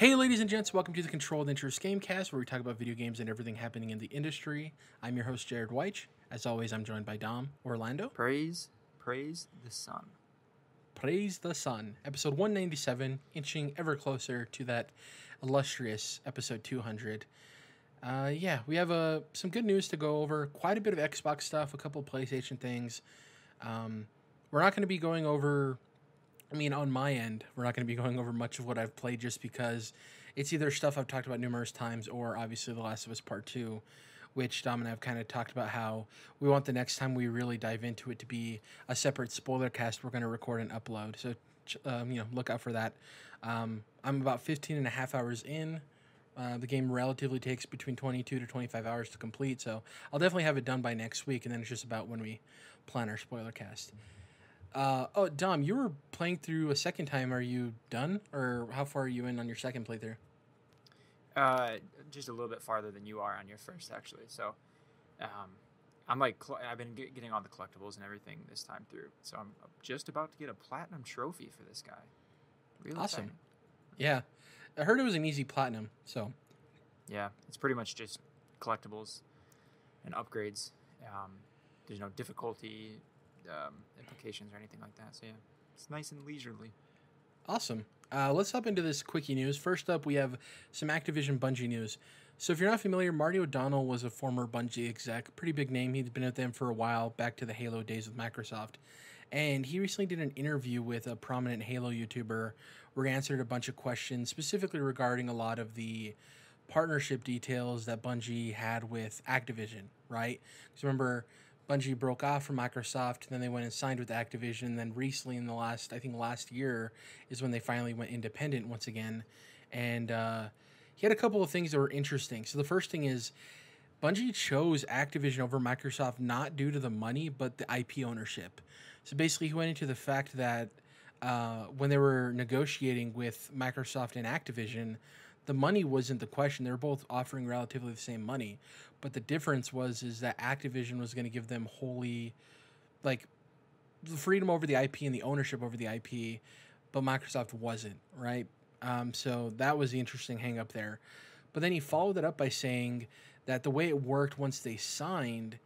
Hey, ladies and gents, welcome to the Controlled Interest Gamecast, where we talk about video games and everything happening in the industry. I'm your host, Jerrad Wyche. As always, I'm joined by Dom Orlando. Praise the sun. Praise the sun. Episode 197, inching ever closer to that illustrious episode 200. We have some good news to go over. Quite a bit of Xbox stuff, a couple of PlayStation things. We're not going to be going over... on my end, we're not going to be going over much of what I've played just because it's either stuff I've talked about numerous times or obviously The Last of Us Part 2, which Dom and I have kind of talked about how we want the next time we really dive into it to be a separate spoiler cast we're going to record and upload. So, look out for that. I'm about 15 and a half hours in. The game relatively takes between 22 to 25 hours to complete, so I'll definitely have it done by next week, and then it's just about when we plan our spoiler cast. Dom, you were playing through a second time. Are you done, or how far are you in on your second playthrough? Just a little bit farther than you are on your first, actually. So, I'm like, I've been getting all the collectibles and everything this time through. So I'm just about to get a platinum trophy for this guy. Really awesome. exciting. Yeah, I heard it was an easy platinum. So, yeah, it's pretty much just collectibles and upgrades. There's no difficulty implications or anything like that. So yeah, it's nice and leisurely. Awesome. Let's hop into this quickie news. First up, we have some Activision Bungie news. So if you're not familiar, Marty O'Donnell was a former Bungie exec, pretty big name. He'd been with them for a while, back to the Halo days with Microsoft. And he recently did an interview with a prominent Halo YouTuber where he answered a bunch of questions, specifically regarding a lot of the partnership details that Bungie had with Activision, right? Because remember, Bungie broke off from Microsoft, then they went and signed with Activision, and then recently in the last year is when they finally went independent once again. And he had a couple of things that were interesting. So the first thing is Bungie chose Activision over Microsoft not due to the money, but the IP ownership. So basically he went into the fact that when they were negotiating with Microsoft and Activision, the money wasn't the question. They were both offering relatively the same money. But the difference is that Activision was going to give them wholly, like, the freedom over the IP and the ownership over the IP, but Microsoft wasn't, right? So that was the interesting hang up there. But then he followed it up by saying that the way it worked once they signed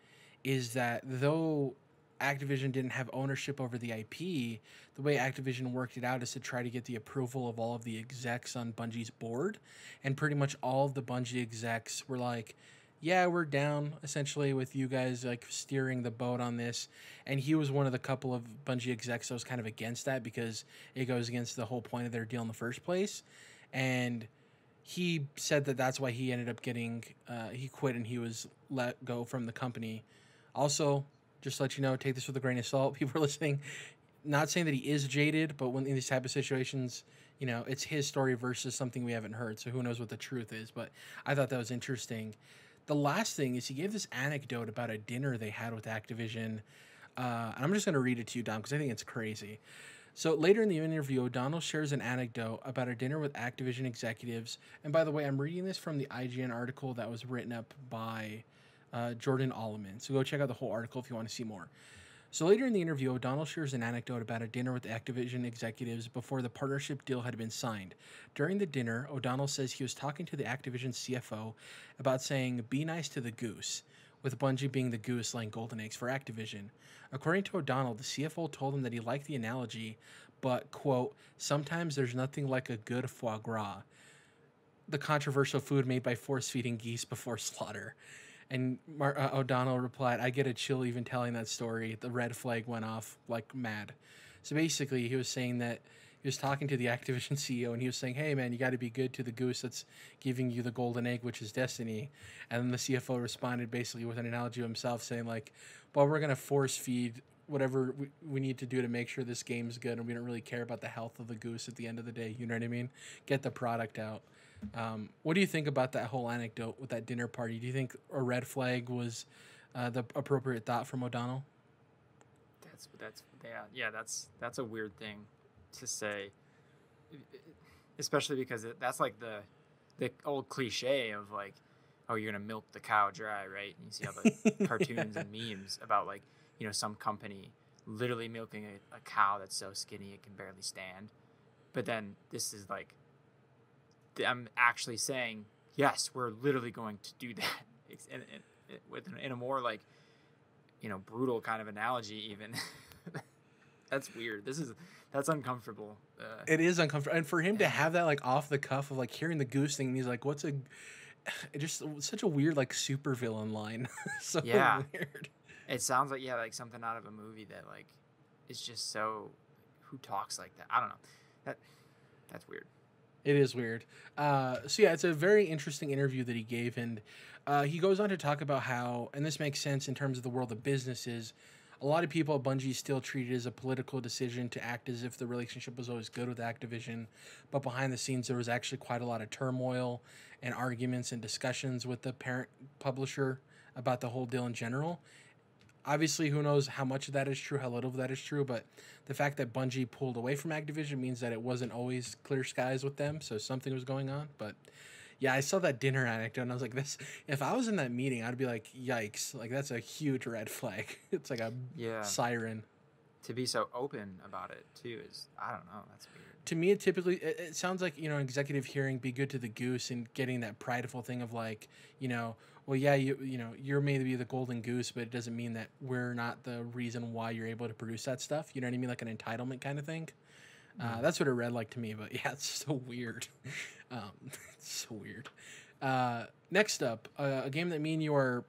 is that though Activision didn't have ownership over the IP, the way Activision worked it out is to try to get the approval of all of the execs on Bungie's board. And pretty much all of the Bungie execs were like, yeah, we're down essentially with you guys like steering the boat on this. And he was one of the couple of Bungie execs that was kind of against that because it goes against the whole point of their deal in the first place. And he said that that's why he ended up getting, he quit and he was let go from the company. Also, just to let you know, take this with a grain of salt. People are listening, not saying that he is jaded, but when in these type of situations, it's his story versus something we haven't heard. So who knows what the truth is, but I thought that was interesting. The last thing is he gave this anecdote about a dinner they had with Activision. And I'm just going to read it to you, Dom, because I think it's crazy. So later in the interview, O'Donnell shares an anecdote about a dinner with Activision executives. And by the way, I'm reading this from the IGN article that was written up by Jordan Alleman. So go check out the whole article if you want to see more. So later in the interview, O'Donnell shares an anecdote about a dinner with Activision executives before the partnership deal had been signed. During the dinner, O'Donnell says he was talking to the Activision CFO about saying, "Be nice to the goose," with Bungie being the goose laying golden eggs for Activision. According to O'Donnell, the CFO told him that he liked the analogy, but, quote, "sometimes there's nothing like a good foie gras, the controversial food made by force-feeding geese before slaughter." And O'Donnell replied, "I get a chill even telling that story. The red flag went off like mad." So basically, he was saying that he was talking to the Activision CEO, and he was saying, "Hey, man, you got to be good to the goose that's giving you the golden egg, which is destiny." And then the CFO responded basically with an analogy of himself, saying like, "Well, we're going to force feed whatever we need to do to make sure this game's good, and we don't really care about the health of the goose at the end of the day." You know what I mean? Get the product out. What do you think about that whole anecdote with that dinner party? Do you think a red flag was the appropriate thought from O'Donnell? That's a weird thing to say, especially because that's like the old cliche of like, oh, you're gonna milk the cow dry, right? And you see all the cartoons and memes about like, some company literally milking a cow that's so skinny it can barely stand. But then this is like I'm actually saying, yes, we're literally going to do that. In a more like, brutal kind of analogy even. That's weird. That's uncomfortable. It is uncomfortable. And for him to have that like off the cuff of like hearing the goose thing, and he's like, just such a weird like supervillain line. So weird. It sounds like something out of a movie that like is just so, who talks like that? I don't know. That's weird. It is weird. So yeah, it's a very interesting interview that he gave, and he goes on to talk about how, and this makes sense in terms of the world of businesses, a lot of people at Bungie still treat it as a political decision to act as if the relationship was always good with Activision, but behind the scenes there was actually quite a lot of turmoil and arguments and discussions with the parent publisher about the whole deal in general. Obviously, who knows how much of that is true, how little of that is true, but the fact that Bungie pulled away from Activision means that it wasn't always clear skies with them, so something was going on. But yeah, I saw that dinner anecdote, and I was like, if I was in that meeting, I'd be like, yikes, like that's a huge red flag. It's like a siren. To be so open about it, too, is, I don't know, that's weird. To me, it sounds like, an executive hearing, be good to the goose, and getting that prideful thing of like, well, yeah, you're maybe the golden goose, but it doesn't mean that we're not the reason why you're able to produce that stuff. You know what I mean? Like an entitlement kind of thing. That's what it read like to me, but yeah, it's so weird. It's so weird. Next up, a game that me and you are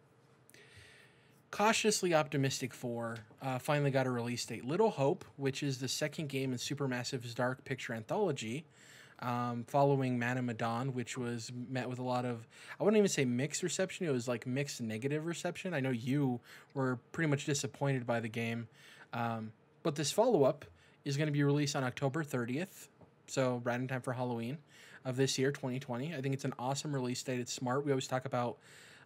cautiously optimistic for, finally got a release date. Little Hope, which is the second game in Supermassive's Dark Picture Anthology, following Man of Medan, which was met with a lot of, I wouldn't even say mixed reception, it was like mixed negative reception. I know you were pretty much disappointed by the game, but this follow-up is going to be released on October 30th, so right in time for Halloween of this year, 2020. I think it's an awesome release date. It's smart. We always talk about,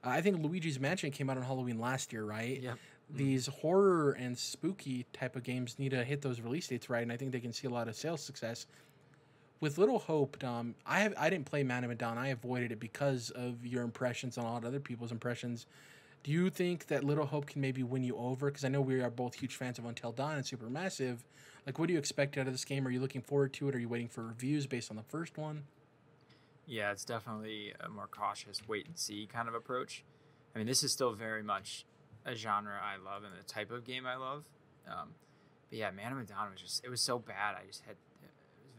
I think Luigi's Mansion came out on Halloween last year, right? Yep. These horror and spooky type of games need to hit those release dates right, and I think they can see a lot of sales success. With Little Hope, Dom, I didn't play Man of Medan. I avoided it because of your impressions and a lot of other people's impressions. Do you think that Little Hope can maybe win you over? Because I know we are both huge fans of Until Dawn and Supermassive. Like, what do you expect out of this game? Are you looking forward to it? Are you waiting for reviews based on the first one? Yeah, it's definitely a more cautious wait-and-see kind of approach. I mean, this is still very much a genre I love and the type of game I love. But yeah, Man of Medan it was so bad. It was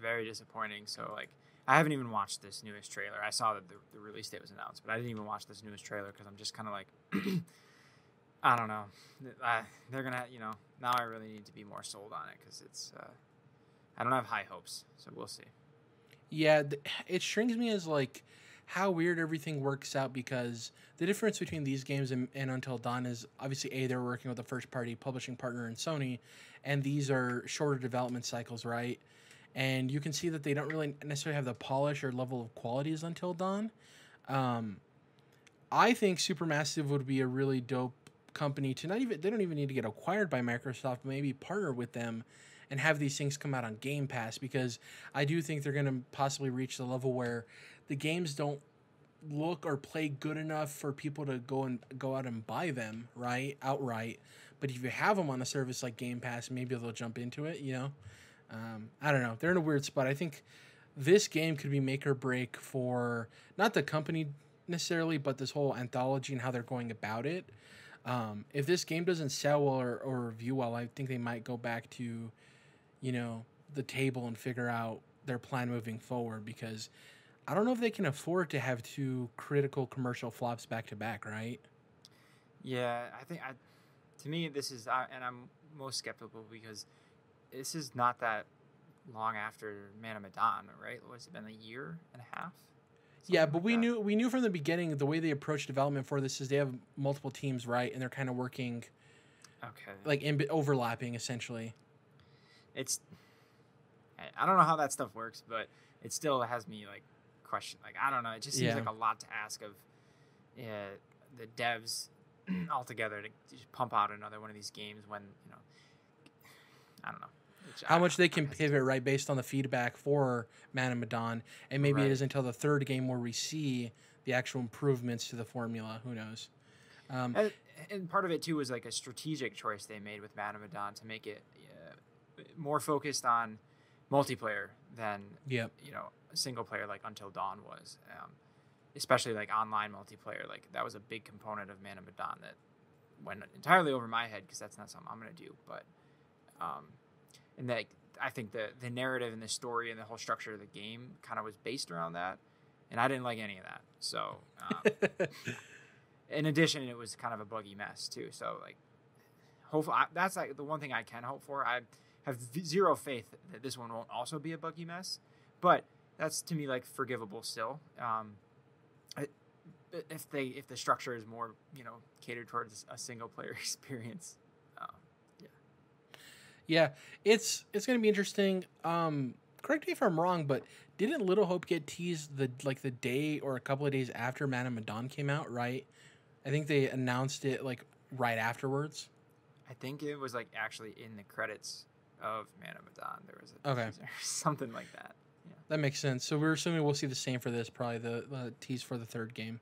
very disappointing. So, like, I haven't even watched this newest trailer. I saw that the release date was announced, but I didn't even watch this newest trailer because I'm just kind of like, I don't know. They're going to, now I really need to be more sold on it because it's, I don't have high hopes, so we'll see. Yeah, it strings me as, like, how weird everything works out, because the difference between these games and Until Dawn is, obviously, they're working with a first-party publishing partner in Sony, and these are shorter development cycles, right? And you can see that they don't really necessarily have the polish or level of quality as Until Dawn. I think Supermassive would be a really dope company to they don't even need to get acquired by Microsoft, but maybe partner with them and have these things come out on Game Pass, because I do think they're going to possibly reach the level where the games don't look or play good enough for people to go out and buy them, right, outright. But if you have them on a service like Game Pass, maybe they'll jump into it, I don't know. They're in a weird spot. I think this game could be make or break for not the company necessarily, but this whole anthology and how they're going about it. If this game doesn't sell well or review well, I think they might go back to, the table and figure out their plan moving forward, because I don't know if they can afford to have two critical commercial flops back to back, right? Yeah, I think to me this is, and I'm most skeptical because this is not that long after Man of Medan, right? What's it been, a year and a half? Yeah, but we knew from the beginning the way they approach development for this is they have multiple teams, right? And they're kind of working, like overlapping essentially. I don't know how that stuff works, but it still has me like question. Like, I don't know. It just seems like a lot to ask of the devs altogether to just pump out another one of these games when I don't know. How much they can pivot, right, based on the feedback for Man of Medan, and maybe it is until the third game where we see the actual improvements to the formula. Who knows? And part of it too was like a strategic choice they made with Man of Medan to make it more focused on multiplayer than Yep. single player like Until Dawn was. Especially like online multiplayer, like that was a big component of Man of Medan that went entirely over my head because that's not something I'm gonna do. But and that I think the narrative and the story and the whole structure of the game kind of was based around that, and I didn't like any of that. So in addition, it was kind of a buggy mess too. So like, hopefully that's like the one thing I can hope for. I have zero faith that this one won't also be a buggy mess, but that's to me like forgivable still. If the structure is more catered towards a single player experience, yeah, it's going to be interesting. Correct me if I'm wrong, but didn't Little Hope get teased the day or a couple of days after Man of Medan came out? Right, I think they announced it like right afterwards. I think it was like actually in the credits of Man of Medan. There was a teaser, something like that. Yeah, that makes sense. So we're assuming we'll see the same for this, probably the tease for the third game.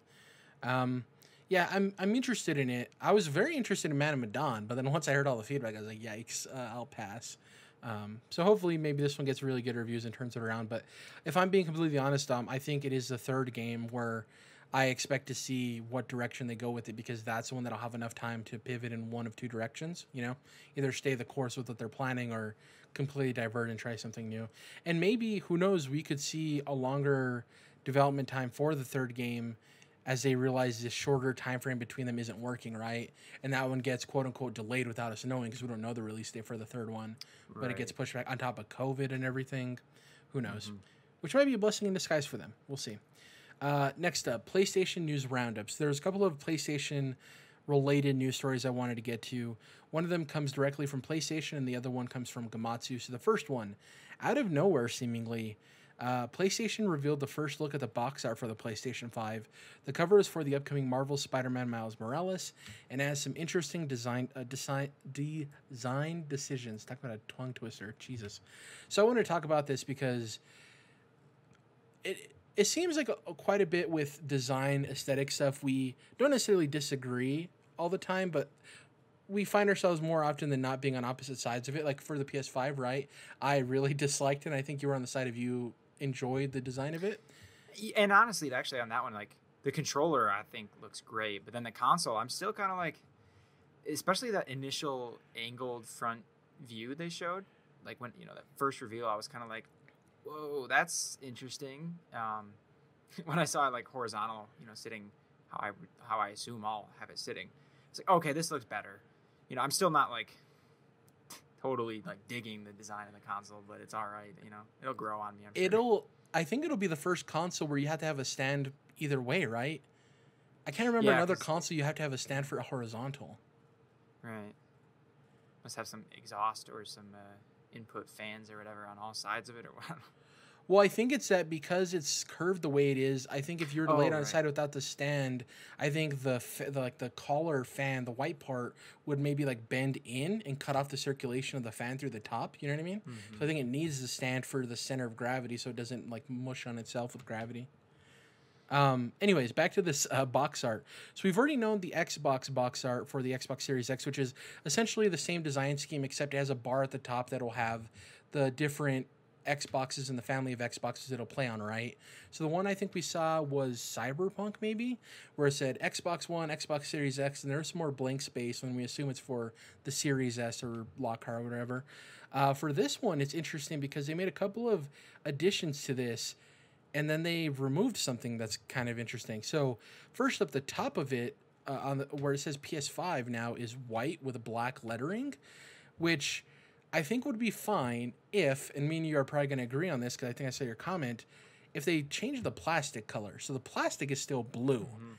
Yeah, I'm interested in it. I was very interested in Man of Medan, but then once I heard all the feedback, I was like, yikes, I'll pass. So hopefully maybe this one gets really good reviews and turns it around. But if I'm being completely honest, I think it is the third game where I expect to see what direction they go with it, because that's the one that'll have enough time to pivot in one of two directions, either stay the course with what they're planning or completely divert and try something new. And maybe, who knows, we could see a longer development time for the third game as they realize this shorter time frame between them isn't working, right? And that one gets quote-unquote delayed without us knowing, because we don't know the release date for the third one. Right. But it gets pushed back on top of COVID and everything. Who knows? Mm-hmm. Which might be a blessing in disguise for them. We'll see. Next up, PlayStation News Roundups. There's a couple of PlayStation-related news stories I wanted to get to. One of them comes directly from PlayStation, and the other one comes from Gematsu. So the first one, out of nowhere seemingly, PlayStation revealed the first look at the box art for the PlayStation 5. The cover is for the upcoming Marvel Spider-Man Miles Morales and has some interesting design decisions. Talk about a tongue twister. Jesus. So I want to talk about this because it seems like quite a bit with design aesthetic stuff. We don't necessarily disagree all the time, but we find ourselves more often than not being on opposite sides of it. Like for the PS5, right? I really disliked it, and I think you were on the side of you enjoyed the design of it. And honestly, actually on that one, like the controller I think looks great, but then the console, I'm still kind of like, especially that initial angled front view they showed, like when that first reveal, I was kind of like, whoa, that's interesting. When I saw it like horizontal, sitting how I assume I'll have it sitting, it's like, okay, this looks better. I'm still not like totally like digging the design of the console, but it's all right. It'll grow on me. I'm sure. I think it'll be the first console where you have to have a stand either way, right? I can't remember another console you have to have a stand for a horizontal. Right. Must have some exhaust or some input fans or whatever on all sides of it or what. Well, I think it's that because it's curved the way it is. I think if you were to lay it on the side without the stand, I think the collar fan, the white part, would maybe like bend in and cut off the circulation of the fan through the top. You know what I mean? Mm-hmm. So I think it needs the stand for the center of gravity, so it doesn't like mush on itself with gravity. Anyways, back to this box art. So we've already known the Xbox box art for the Xbox Series X, which is essentially the same design scheme, except it has a bar at the top that'll have the different Xboxes and the family of Xboxes it'll play on, right? So the one I think we saw was Cyberpunk, maybe, where it said Xbox One, Xbox Series X, and there's some more blank space, and we assume it's for the Series S or Lockhart or whatever. For this one, it's interesting because they made a couple of additions to this, and then they removed something that's kind of interesting. So first up, the top of it, where it says PS5 now, is white with black lettering, which I think would be fine if, and me and you are probably going to agree on this because I think I saw your comment, if they change the plastic color. So the plastic is still blue. Mm-hmm.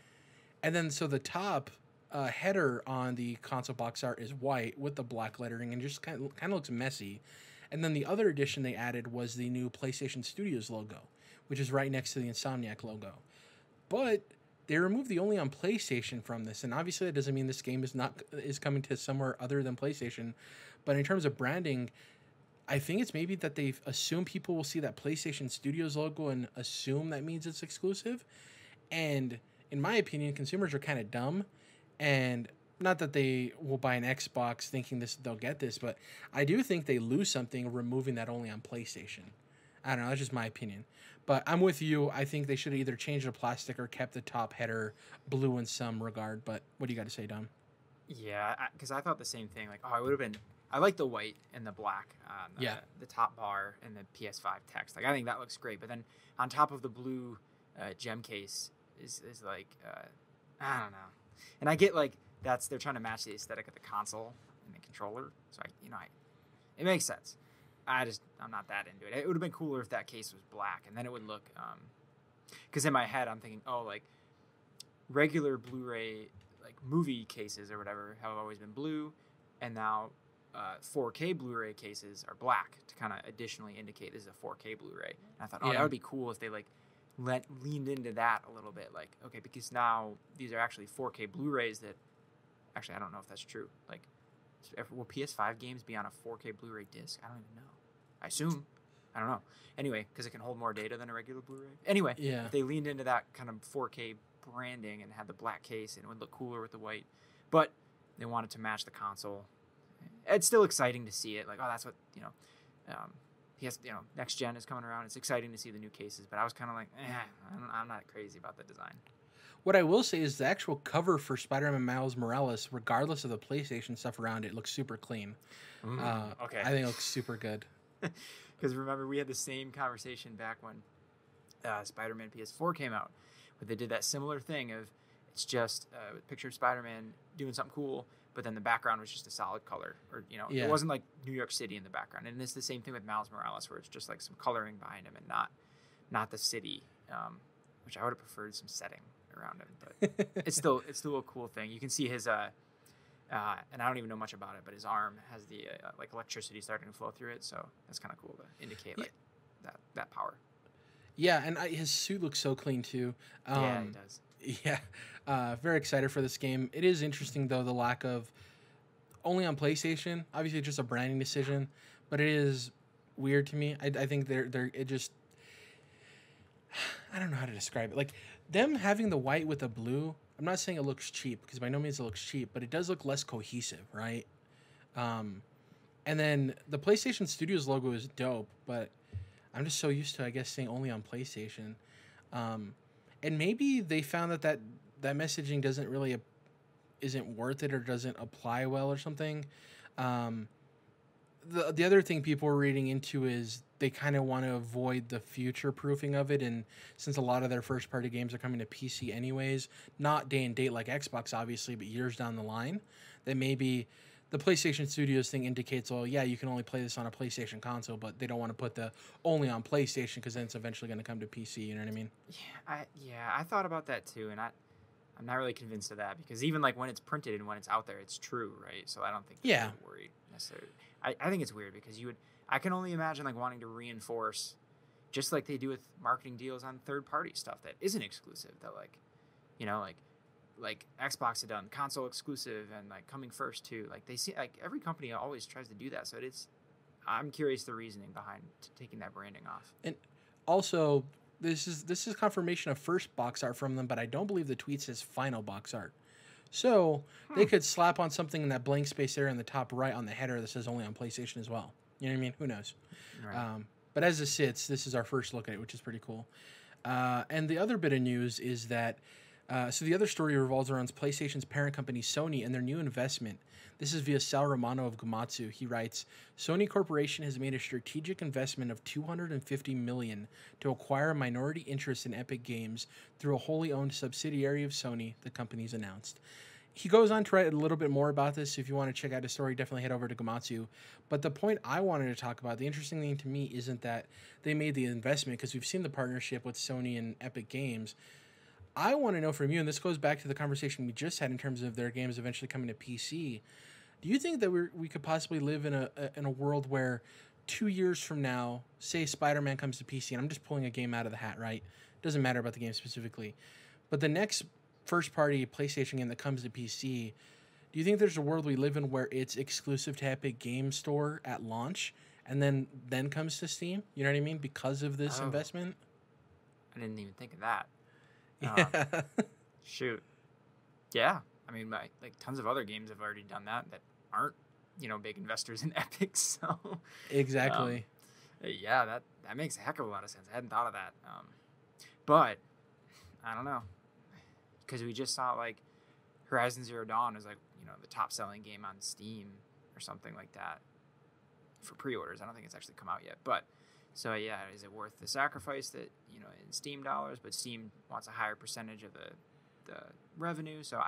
And then so the top header on the console box art is white with the black lettering and just kind of looks messy. And then the other addition they added was the new PlayStation Studios logo, which is right next to the Insomniac logo. But they removed the only on PlayStation from this, and obviously that doesn't mean this game is coming to somewhere other than PlayStation. But in terms of branding, I think it's maybe that they assume people will see that PlayStation Studios logo and assume that means it's exclusive. And in my opinion, consumers are kind of dumb, and not that they will buy an Xbox thinking they'll get this, but I do think they lose something removing that only on PlayStation. I don't know. That's just my opinion. But I'm with you. I think they should have either changed the plastic or kept the top header blue in some regard. But what do you got to say, Dom? Yeah, because I thought the same thing. Like, oh, I would have been. I like the white and the black on the top bar and the PS5 text. Like, I think that looks great. But then on top of the blue gem case is like, I don't know. And I get like they're trying to match the aesthetic of the console and the controller. So it makes sense. I'm not that into it. It would have been cooler if that case was black, and then it would look. Because in my head, I'm thinking, oh, like regular Blu-ray like movie cases or whatever have always been blue, and now 4K Blu-ray cases are black to kind of additionally indicate this is a 4K Blu-ray. And I thought, that would be cool if they like leaned into that a little bit. Like, okay, because now these are actually 4K Blu-rays that actually I don't know if that's true. Like, will PS5 games be on a 4K Blu-ray disc? I don't even know. I assume. I don't know. Anyway, because it can hold more data than a regular Blu-ray. Anyway, if they leaned into that kind of 4K branding and had the black case, and it would look cooler with the white. But they wanted to match the console. It's still exciting to see it. Like, oh, that's what, next gen is coming around. It's exciting to see the new cases. But I was kind of like, I'm not crazy about the design. What I will say is the actual cover for Spider-Man Miles Morales, regardless of the PlayStation stuff around it, looks super clean. Okay. I think it looks super good. Because remember, we had the same conversation back when Spider-Man PS4 came out, where they did that similar thing of it's just a picture of Spider-Man doing something cool, but then the background was just a solid color. Or, it wasn't like New York City in the background. And it's the same thing with Miles Morales, where it's just like some coloring behind him and not the city, which I would have preferred some setting around him, but it's still a cool thing. You can see his and I don't even know much about it, but his arm has the like electricity starting to flow through it, so that's kind of cool to indicate like that power. Yeah, and his suit looks so clean too. Yeah, he does. Yeah, very excited for this game. It is interesting though, the lack of only on PlayStation. Obviously, it's just a branding decision, but it is weird to me. I think it just, I don't know how to describe it. Like, them having the white with the blue, I'm not saying it looks cheap, because by no means it looks cheap, but it does look less cohesive, right? And then the PlayStation Studios logo is dope, but I'm just so used to, I guess, saying only on PlayStation. And maybe they found that messaging isn't worth it or doesn't apply well or something. The other thing people are reading into is they kind of want to avoid the future proofing of it, and since a lot of their first party games are coming to PC anyways, not day and date like Xbox obviously, but years down the line, that maybe the PlayStation Studios thing indicates, well, yeah, you can only play this on a PlayStation console, but they don't want to put the only on PlayStation because then it's eventually going to come to PC. You know what I mean? I thought about that too, and I'm not really convinced of that, because even like when it's printed and when it's out there, it's true, right? So I don't think you're worried necessarily. I think it's weird because I can only imagine like wanting to reinforce, just like they do with marketing deals on third-party stuff that isn't exclusive. That like Xbox had done console exclusive and like coming first too. Like they see, like every company always tries to do that. So I'm curious the reasoning behind taking that branding off. And also, this is confirmation of first box art from them, but I don't believe the tweet says final box art. So they could slap on something in that blank space there in the top right on the header that says only on PlayStation as well. You know what I mean? Who knows? Right. But as it sits, this is our first look at it, which is pretty cool. And the other bit of news is that, so the other story revolves around PlayStation's parent company, Sony, and their new investment. This is via Sal Romano of Gamatsu. He writes, Sony Corporation has made a strategic investment of $250 million to acquire a minority interest in Epic Games through a wholly owned subsidiary of Sony, the company's announced. He goes on to write a little bit more about this. If you want to check out his story, definitely head over to Gamatsu. But the point I wanted to talk about, the interesting thing to me isn't that they made the investment, because we've seen the partnership with Sony and Epic Games. I want to know from you, and this goes back to the conversation we just had in terms of their games eventually coming to PC. Do you think that we could possibly live in a world where 2 years from now, say Spider-Man comes to PC, and I'm just pulling a game out of the hat, right? Doesn't matter about the game specifically. But the next first-party PlayStation game that comes to PC, do you think there's a world we live in where it's exclusive to Epic Games Store at launch and then comes to Steam? You know what I mean? Because of this investment? I didn't even think of that. Yeah. Shoot. Yeah. I mean, like tons of other games have already done that aren't, big investors in Epic. So Exactly. yeah, that makes a heck of a lot of sense. I hadn't thought of that. But I don't know, because we just saw like Horizon Zero Dawn was like, the top selling game on Steam or something like that for pre-orders. I don't think it's actually come out yet, but so yeah, is it worth the sacrifice that, in Steam dollars, but Steam wants a higher percentage of the revenue. So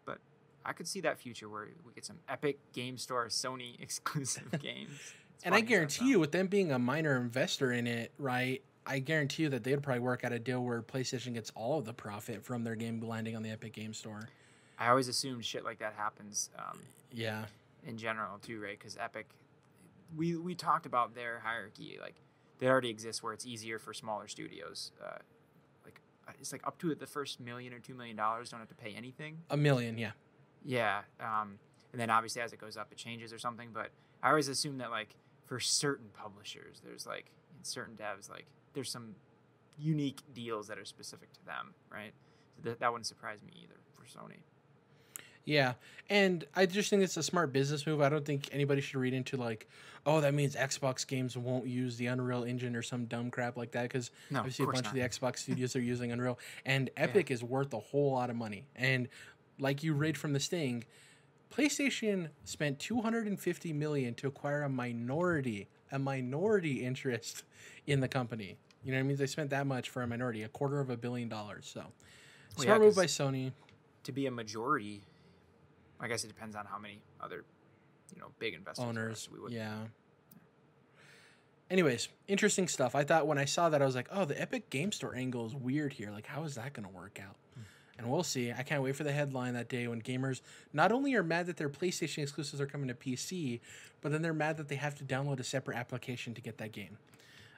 but I could see that future where we get some Epic Game Store Sony exclusive games. And I guarantee you, with them being a minor investor in it, right, I guarantee you that they'd probably work out a deal where PlayStation gets all of the profit from their game landing on the Epic Game Store. I always assumed shit like that happens. Yeah. In general too, right? Because Epic, we talked about their hierarchy. Like, they already exist where it's easier for smaller studios. It's like up to the first $1 million or $2 million don't have to pay anything. $1 million, yeah. Yeah. And then obviously as it goes up, it changes or something. But I always assume that like for certain publishers, there's like in certain devs, like there's some unique deals that are specific to them, right? So that wouldn't surprise me either for Sony. Yeah, and I just think it's a smart business move. I don't think anybody should read into like, oh, that means Xbox games won't use the Unreal Engine or some dumb crap like that, because obviously a bunch of the Xbox studios are using Unreal, and Epic is worth a whole lot of money. And like you read from the Sting, PlayStation spent $250 million to acquire a minority interest in the company. You know what I mean? They spent that much for a minority, $250 million. So smart move by Sony. To be a majority, I guess it depends on how many other, big investors. Owners. Anyways, interesting stuff. I thought when I saw that, I was like, oh, the Epic Game Store angle is weird here. Like, how is that going to work out? And we'll see. I can't wait for the headline that day when gamers not only are mad that their PlayStation exclusives are coming to PC, but then they're mad that they have to download a separate application to get that game.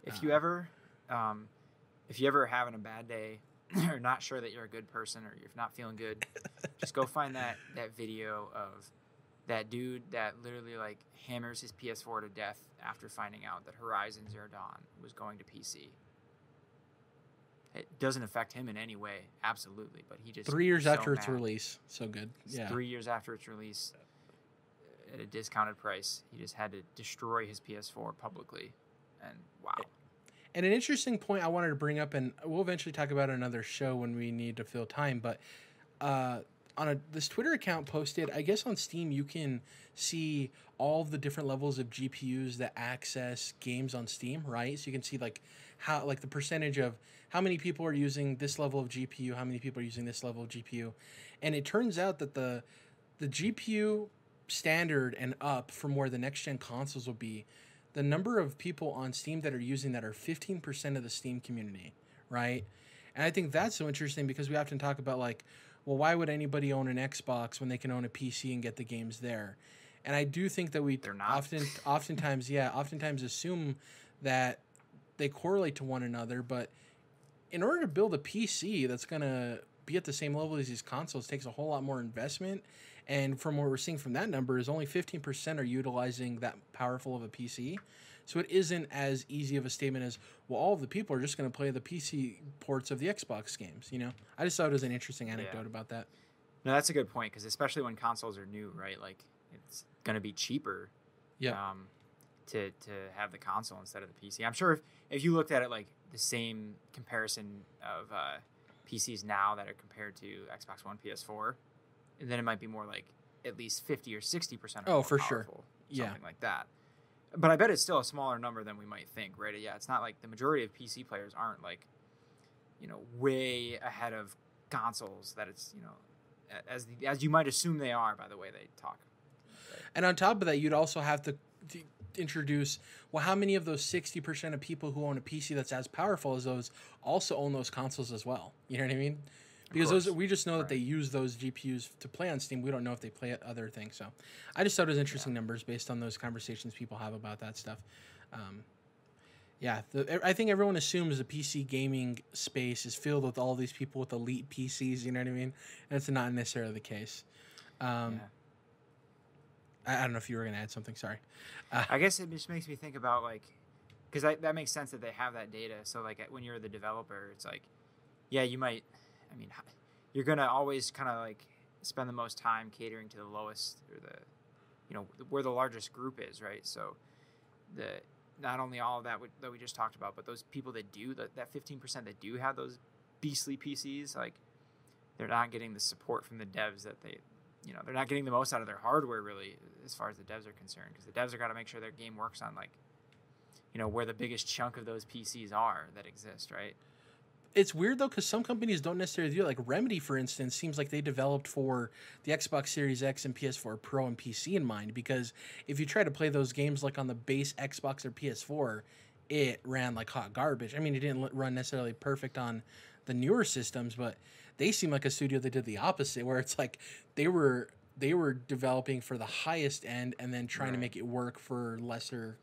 If you ever having a bad day, or not sure that you're a good person, or you're not feeling good, just go find that video of that dude that literally like hammers his PS4 to death after finding out that Horizon Zero Dawn was going to PC. It doesn't affect him in any way, absolutely, but he just 3 years after its release, so good. Yeah, 3 years after its release, at a discounted price, he just had to destroy his PS4 publicly, and wow. And an interesting point I wanted to bring up, and we'll eventually talk about another show when we need to fill time, but this Twitter account posted, I guess on Steam you can see all the different levels of GPUs that access games on Steam, right? So you can see like how, like the percentage of how many people are using this level of GPU, how many people are using this level of GPU. And it turns out that the GPU standard and up from where the next gen consoles will be, the number of people on Steam that are using that are 15% of the Steam community, right? And I think that's so interesting because we often talk about like, well, why would anybody own an Xbox when they can own a PC and get the games there? And I do think that we oftentimes assume that they correlate to one another, but in order to build a PC that's going to be at the same level as these consoles takes a whole lot more investment. And from what we're seeing from that number is only 15% are utilizing that powerful of a PC. So it isn't as easy of a statement as, well, all of the people are just going to play the PC ports of the Xbox games, you know? I just thought it was an interesting anecdote about that. No, that's a good point, because especially when consoles are new, right? Like, it's going to be cheaper to have the console instead of the PC. I'm sure if you looked at it like the same comparison of PCs now that are compared to Xbox One, PS4, then it might be more like at least 50 or 60% more for powerful, sure. Something like that. But I bet it's still a smaller number than we might think, right? Yeah, it's not like the majority of PC players aren't like, way ahead of consoles that it's, as you might assume they are by the way they talk. Right? And on top of that, you'd also have to introduce, well, how many of those 60% of people who own a PC that's as powerful as those also own those consoles as well? You know what I mean? Because we just know that they use those GPUs to play on Steam. We don't know if they play other things. So I just thought it was interesting numbers based on those conversations people have about that stuff. I think everyone assumes the PC gaming space is filled with all these people with elite PCs, you know what I mean? And it's not necessarily the case. I don't know if you were going to add something. Sorry. I guess it just makes me think about, like, because that makes sense that they have that data. So, like, when you're the developer, it's like, yeah, you might... I mean, you're going to always kind of like spend the most time catering to the lowest or where the largest group is, right? So not only all of that that we just talked about, but those people that do that 15% that do have those beastly PCs, like they're not getting the support from the devs that they're not getting the most out of their hardware really, as far as the devs are concerned, because the devs are got to make sure their game works on where the biggest chunk of those PCs are that exist, right? It's weird though, because some companies don't necessarily do it. Like Remedy, for instance, seems like they developed for the Xbox Series X and PS4 Pro and PC in mind, because if you try to play those games like on the base Xbox or PS4, it ran like hot garbage. I mean, it didn't run necessarily perfect on the newer systems, but they seem like a studio that did the opposite, where it's like they were developing for the highest end and then trying to make it work for lesser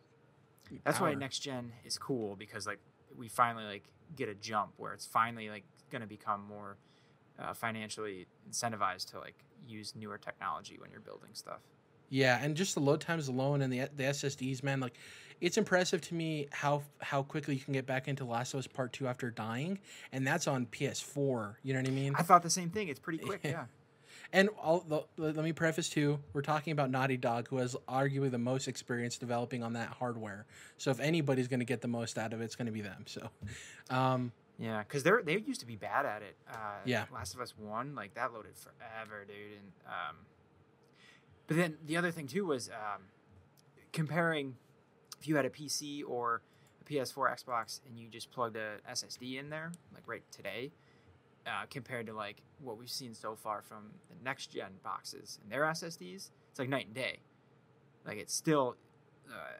That's power. why next gen is cool, because like we finally like get a jump where it's finally like going to become more financially incentivized to like use newer technology when you're building stuff. Yeah, and just the load times alone and the SSDs, man, like it's impressive to me how quickly you can get back into Last of Us Part 2 after dying, and that's on PS4, you know what I mean? I thought the same thing. It's pretty quick, yeah. And let me preface too, we're talking about Naughty Dog, who has arguably the most experience developing on that hardware. So if anybody's going to get the most out of it, it's going to be them. So, yeah, because they used to be bad at it. Yeah. Last of Us 1, like that loaded forever, dude. And but then the other thing too was comparing if you had a PC or a PS4, Xbox, and you just plugged a SSD in there, like right today. Compared to like what we've seen so far from the next gen boxes and their SSDs, it's like night and day. Like it's still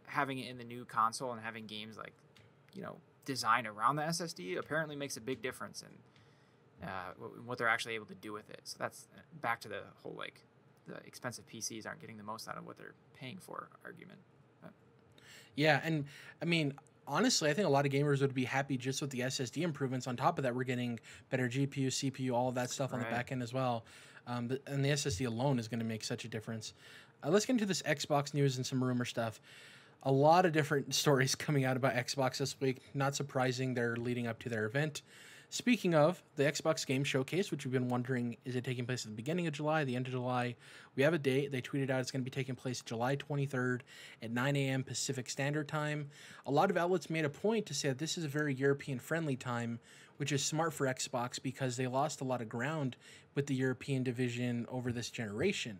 having it in the new console and having games like designed around the SSD apparently makes a big difference in what they're actually able to do with it. So that's back to the whole like the expensive PCs aren't getting the most out of what they're paying for argument. But. Yeah, and I mean, honestly, I think a lot of gamers would be happy just with the SSD improvements. On top of that, we're getting better GPU, CPU, all of that stuff on the back end as well. And the SSD alone is going to make such a difference. Let's get into this Xbox news and some rumor stuff. A lot of different stories coming out about Xbox this week. Not surprising, they're leading up to their event. Speaking of the Xbox Game Showcase, which we've been wondering, is it taking place at the beginning of July, the end of July? We have a date. They tweeted out it's going to be taking place July 23rd at 9 a.m. Pacific Standard Time. A lot of outlets made a point to say that this is a very European-friendly time, which is smart for Xbox because they lost a lot of ground with the European division over this generation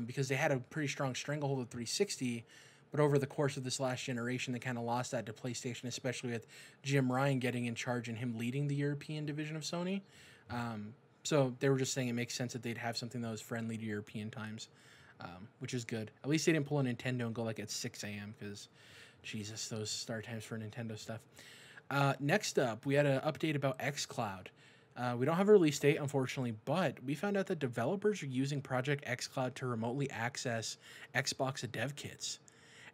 because they had a pretty strong stranglehold of 360. But over the course of this last generation, they kind of lost that to PlayStation, especially with Jim Ryan getting in charge and him leading the European division of Sony. So they were just saying it makes sense that they'd have something that was friendly to European times, which is good. At least they didn't pull a Nintendo and go like at 6 a.m. because, Jesus, those start times for Nintendo stuff. Next up, we had an update about xCloud. We don't have a release date, unfortunately, but we found out that developers are using Project xCloud to remotely access Xbox dev kits.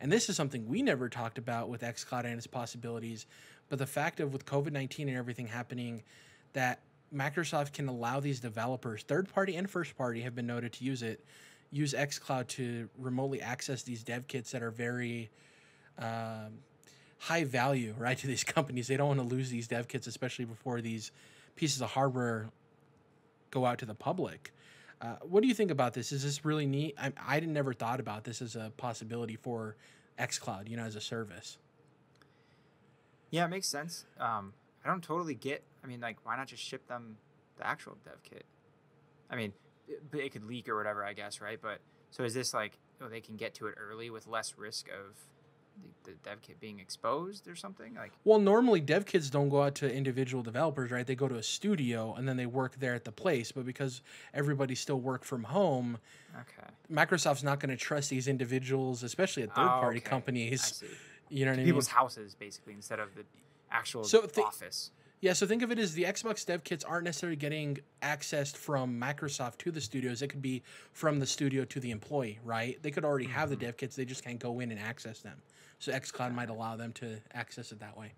And this is something we never talked about with xCloud and its possibilities, but the fact of with COVID-19 and everything happening, that Microsoft can allow these developers, third-party and first-party have been noted to use xCloud to remotely access these dev kits that are very high value, right, to these companies. They don't want to lose these dev kits, especially before these pieces of hardware go out to the public. What do you think about this? Is this really neat? I never thought about this as a possibility for xCloud, as a service. Yeah, it makes sense. I don't totally get. I mean, like, why not just ship them the actual dev kit? I mean, it could leak or whatever, I guess, right? But so is this like, they can get to it early with less risk of the dev kit being exposed or something? Like, well, normally dev kits don't go out to individual developers, right? They go to a studio and then they work there at the place. But because everybody still work from home, okay, Microsoft's not going to trust these individuals, especially at third-party companies. I see. You know what I mean? People's houses, basically, instead of the actual office. Yeah, so think of it as the Xbox dev kits aren't necessarily getting accessed from Microsoft to the studios. It could be from the studio to the employee, right? They could already have the dev kits. They just can't go in and access them. So xCloud might allow them to access it that way.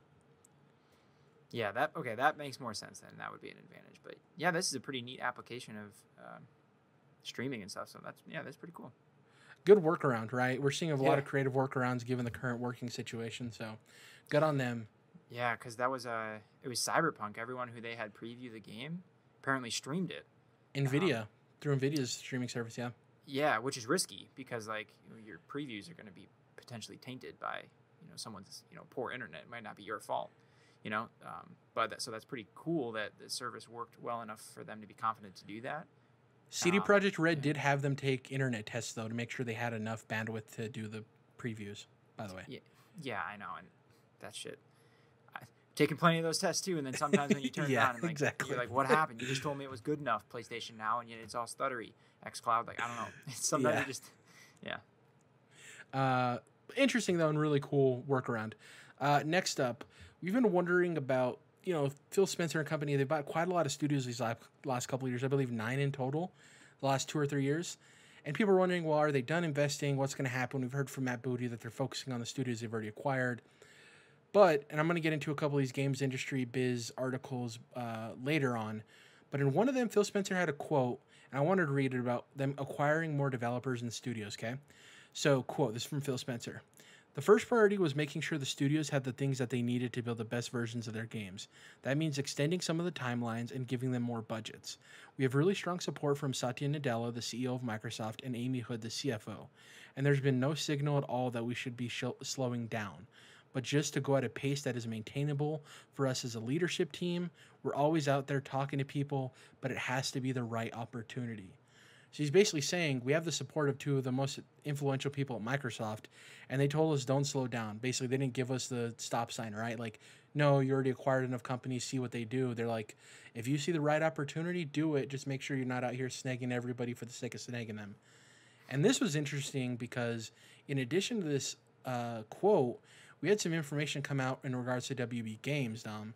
Yeah, that makes more sense then. That would be an advantage. But yeah, this is a pretty neat application of streaming and stuff. So that's pretty cool. Good workaround, right? We're seeing a lot of creative workarounds given the current working situation. So good on them. Yeah, because that was it was Cyberpunk. Everyone who they had preview the game apparently streamed it. NVIDIA through NVIDIA's streaming service. Yeah. Yeah, which is risky because like your previews are going to be potentially tainted by someone's poor internet. It might not be your fault, so that's pretty cool that the service worked well enough for them to be confident to do that. CD Projekt Red did have them take internet tests though to make sure they had enough bandwidth to do the previews. By the way. Yeah, I know, and that shit. I've taken plenty of those tests too, and then sometimes when you turn it on, and you're like, "What happened? You just told me it was good enough." PlayStation Now, and yet it's all stuttery. xCloud, like I don't know. Sometimes you just, interesting though, and really cool workaround. Next up, we've been wondering about Phil Spencer and company. They bought quite a lot of studios these last couple of years. I believe 9 in total, the last 2 or 3 years. And people are wondering, well, are they done investing? What's going to happen? We've heard from Matt Booty that they're focusing on the studios they've already acquired. But, and I'm going to get into a couple of these games industry biz articles later on, but in one of them, Phil Spencer had a quote, and I wanted to read it about them acquiring more developers and studios, okay? So, quote, this is from Phil Spencer. The first priority was making sure the studios had the things that they needed to build the best versions of their games. That means extending some of the timelines and giving them more budgets. We have really strong support from Satya Nadella, the CEO of Microsoft, and Amy Hood, the CFO. And there's been no signal at all that we should be slowing down, but just to go at a pace that is maintainable for us as a leadership team. We're always out there talking to people, but it has to be the right opportunity. So he's basically saying we have the support of 2 of the most influential people at Microsoft, and they told us don't slow down. Basically, they didn't give us the stop sign, right? Like, no, you already acquired enough companies, see what they do. They're like, if you see the right opportunity, do it. Just make sure you're not out here snagging everybody for the sake of snagging them. And this was interesting because in addition to this quote, we had some information come out in regards to WB Games, Dom.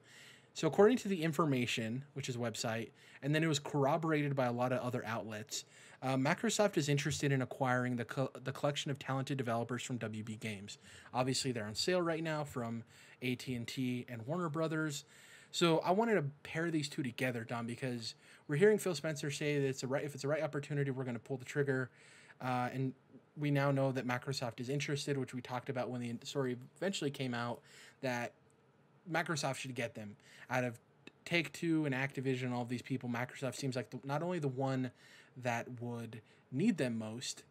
So according to the information, which is a website, and then it was corroborated by a lot of other outlets, Microsoft is interested in acquiring the collection of talented developers from WB Games. Obviously, they're on sale right now from AT&T and Warner Brothers. So I wanted to pair these two together, Dom, because we're hearing Phil Spencer say that if it's a right opportunity, we're going to pull the trigger. And we now know that Microsoft is interested, which we talked about when the story eventually came out, that Microsoft should get them. Out of Take-Two and Activision, all of these people, Microsoft seems like not only the one that would need them most,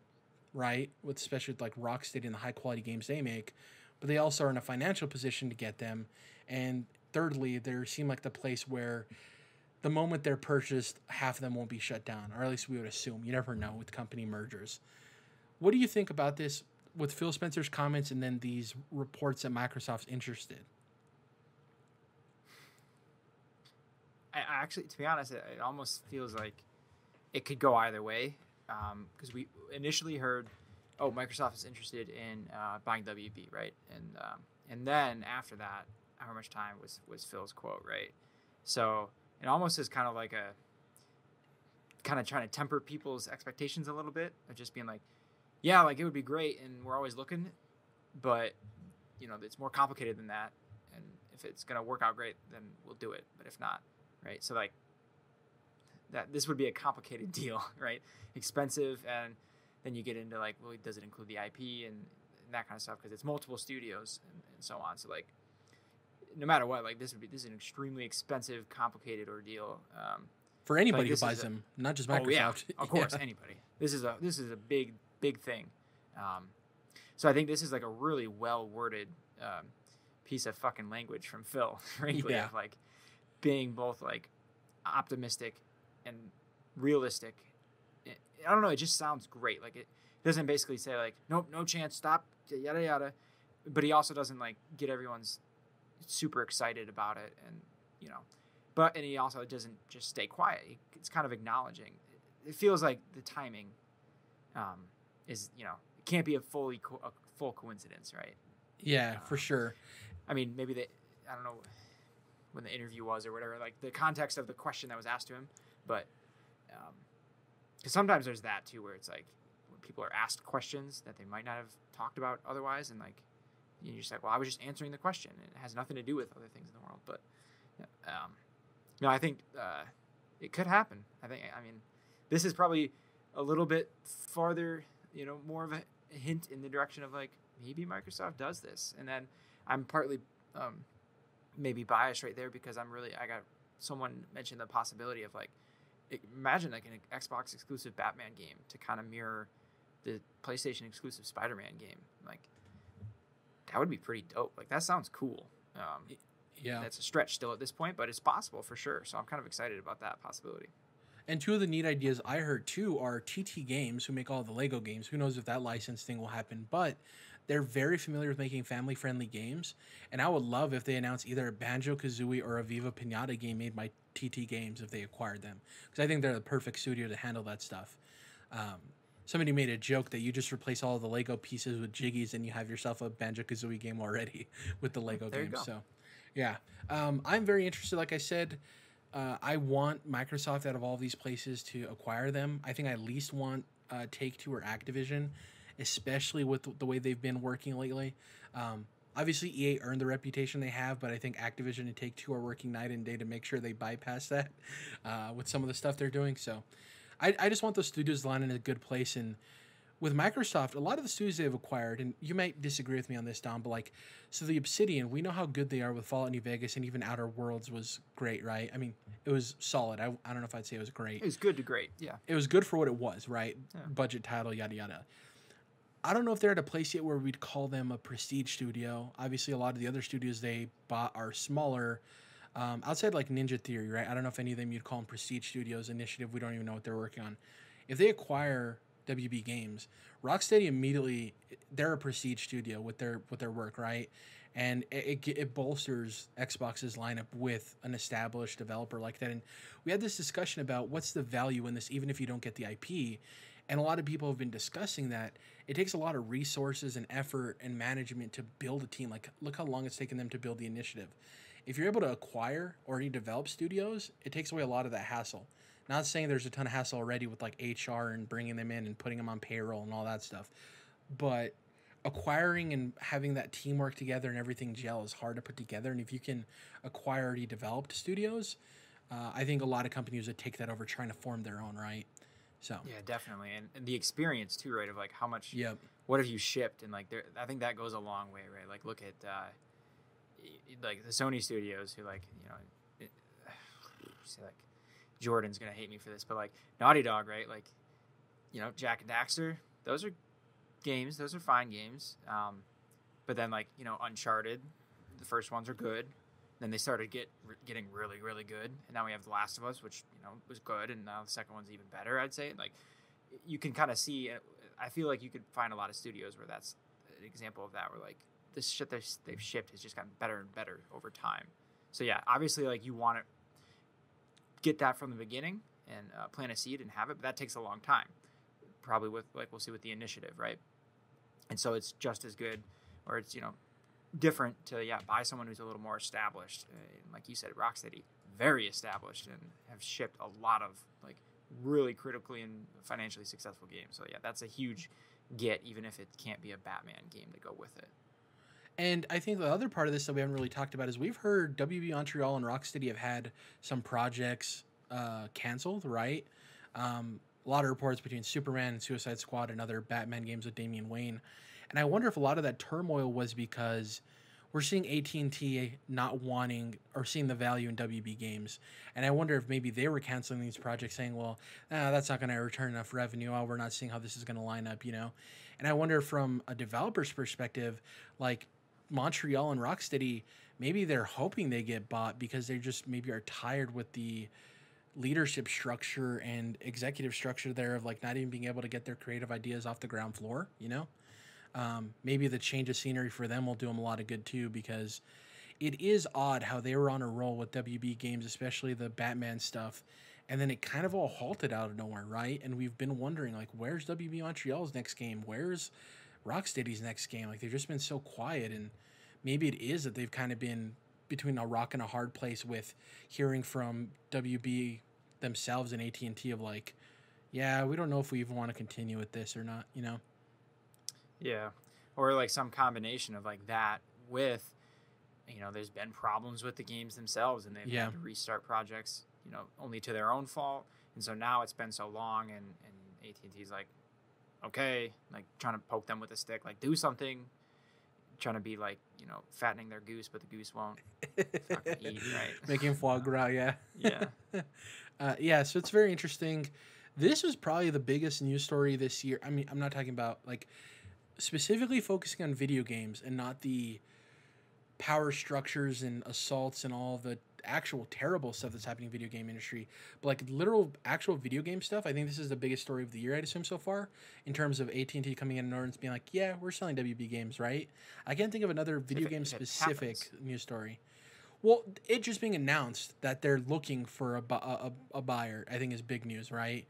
right, with especially with like Rocksteady and the high-quality games they make, but they also are in a financial position to get them. And thirdly, they seem like the place where the moment they're purchased, half of them won't be shut down, or at least we would assume. You never know with company mergers. What do you think about this with Phil Spencer's comments and then these reports that Microsoft's interested? I actually, to be honest, it almost feels like it could go either way, because we initially heard, oh, Microsoft is interested in buying WB, right? And then after that, how much time was Phil's quote, right? So it almost is kind of like kind of trying to temper people's expectations a little bit of just being like, yeah, like it would be great, and we're always looking, but it's more complicated than that. And if it's gonna work out great, then we'll do it. But if not, right? So like that, this would be a complicated deal, right? Expensive, and then you get into like, well, does it include the IP and that kind of stuff? Because it's multiple studios and so on. So like, no matter what, like this is an extremely expensive, complicated ordeal. For anybody who buys them, not just Microsoft. Oh, yeah, of course, anybody. This is a big thing. So I think this is like a really well worded piece of fucking language from Phil, frankly, of like being both like optimistic and realistic. I don't know. It just sounds great. Like it doesn't basically say like, nope, no chance, stop, yada yada. But he also doesn't like get everyone's super excited about it, and and he also doesn't just stay quiet. It's kind of acknowledging. It feels like the timing is it can't be a full coincidence, right? Yeah, for sure. I mean, maybe I don't know when the interview was or whatever, like the context of the question that was asked to him, but because sometimes there's that too, where it's like when people are asked questions that they might not have talked about otherwise, and like you're just like, well, I was just answering the question, and it has nothing to do with other things in the world. But I think it could happen. I mean, this is probably a little bit farther, more of a hint in the direction of like maybe Microsoft does this, and then I'm partly maybe biased right there because I got someone mentioned the possibility of like imagine like an Xbox exclusive Batman game to kind of mirror the PlayStation exclusive Spider-Man game. Like, that would be pretty dope. Like, that sounds cool. Yeah, that's a stretch still at this point, but it's possible for sure. So I'm kind of excited about that possibility. And two of the neat ideas I heard too are TT Games, who make all the Lego games. Who knows if that license thing will happen, but they're very familiar with making family-friendly games. And I would love if they announced either a Banjo-Kazooie or a Viva Pinata game made by TT Games if they acquired them, because I think they're the perfect studio to handle that stuff. Somebody made a joke that you just replace all the Lego pieces with Jiggies and you have yourself a Banjo-Kazooie game already with the Lego game. So, yeah, I'm very interested. Like I said, I want Microsoft out of all these places to acquire them. I think I at least want Take-Two or Activision, especially with the way they've been working lately. Obviously, EA earned the reputation they have, but I think Activision and Take-Two are working night and day to make sure they bypass that with some of the stuff they're doing. So I just want those studios to land in a good place. And with Microsoft, a lot of the studios they've acquired, and you might disagree with me on this, Dom, but like, so the Obsidian, we know how good they are with Fallout New Vegas, and even Outer Worlds was great, right? I mean, it was solid. I don't know if I'd say it was great. It was good to great, yeah. It was good for what it was, right? Yeah. Budget title, yada, yada. I don't know if they're at a place yet where we'd call them a prestige studio. Obviously, a lot of the other studios they bought are smaller. Outside like Ninja Theory, right? I don't know if any of them you'd call them prestige studios. Initiative, we don't even know what they're working on. If they acquire WB Games, Rocksteady immediately, they're a prestige studio with their work, right? And it bolsters Xbox's lineup with an established developer like that. And we had this discussion about what's the value in this, even if you don't get the IP. And a lot of people have been discussing that it takes a lot of resources and effort and management to build a team. Like, look how long it's taken them to build the initiative. If you're able to acquire or you develop studios, it takes away a lot of that hassle. Not saying there's a ton of hassle already with like HR and bringing them in and putting them on payroll and all that stuff, but acquiring and having that teamwork together and everything gel is hard to put together. And if you can acquire already developed studios, I think a lot of companies would take that over trying to form their own, right? So yeah, definitely, and the experience too, right? Of like how much, yep. What have you shipped, and like I think that goes a long way, right? Like look at like the Sony studios who like say like Jordan's gonna hate me for this, but like Naughty Dog, right? Like Jak and Daxter, those are games, those are fine games, but then like Uncharted, the first ones are good. Then they started getting really, really good, and now we have The Last of Us, which was good, and now the second one's even better. I'd say like you can kind of see. I feel like you could find a lot of studios where that's an example of that, where like this shit they've shipped has just gotten better and better over time. So yeah, obviously like you want to get that from the beginning and plant a seed and have it, but that takes a long time. Probably with like we'll see with the initiative, right? And so it's just as good, or it's different to buy someone who's a little more established, like you said, Rocksteady, very established and have shipped a lot of like really critically and financially successful games. So yeah, that's a huge get, even if it can't be a Batman game to go with it. And I think the other part of this that we haven't really talked about is we've heard WB Montreal and Rocksteady have had some projects canceled, right? A lot of reports between Superman and Suicide Squad and other Batman games with Damian Wayne. And I wonder if a lot of that turmoil was because we're seeing AT&T not wanting or seeing the value in WB games. And I wonder if maybe they were canceling these projects saying, well, that's not going to return enough revenue. Oh, we're not seeing how this is going to line up, And I wonder from a developer's perspective, like Montreal and Rocksteady, maybe they're hoping they get bought because they just maybe are tired with the leadership structure and executive structure there of like not even being able to get their creative ideas off the ground floor, Maybe the change of scenery for them will do them a lot of good too, because it is odd how they were on a roll with WB games, especially the Batman stuff, and then it kind of all halted out of nowhere, right? And we've been wondering, like, where's WB Montreal's next game? Where's Rocksteady's next game? Like, they've just been so quiet, and maybe it is that they've kind of been between a rock and a hard place with hearing from WB themselves and AT&T of like, yeah, we don't know if we even want to continue with this or not, Yeah, or like some combination of like that with, there's been problems with the games themselves and they've had to restart projects, only to their own fault. And so now it's been so long and AT&T's like, okay, like trying to poke them with a stick, like do something. trying to be like, fattening their goose, but the goose won't fucking eat, right? Making foie gras, yeah. Yeah. Yeah, so it's very interesting. This was probably the biggest news story this year. I mean, I'm not talking about like specifically focusing on video games and not the power structures and assaults and all the actual terrible stuff that's happening in video game industry, but like literal actual video game stuff. I think this is the biggest story of the year, I'd assume, so far, in terms of AT&T coming in and being like, yeah, we're selling WB games, right? I can't think of another video game specific news story. Well, it just being announced that they're looking for a buyer, I think, is big news, right?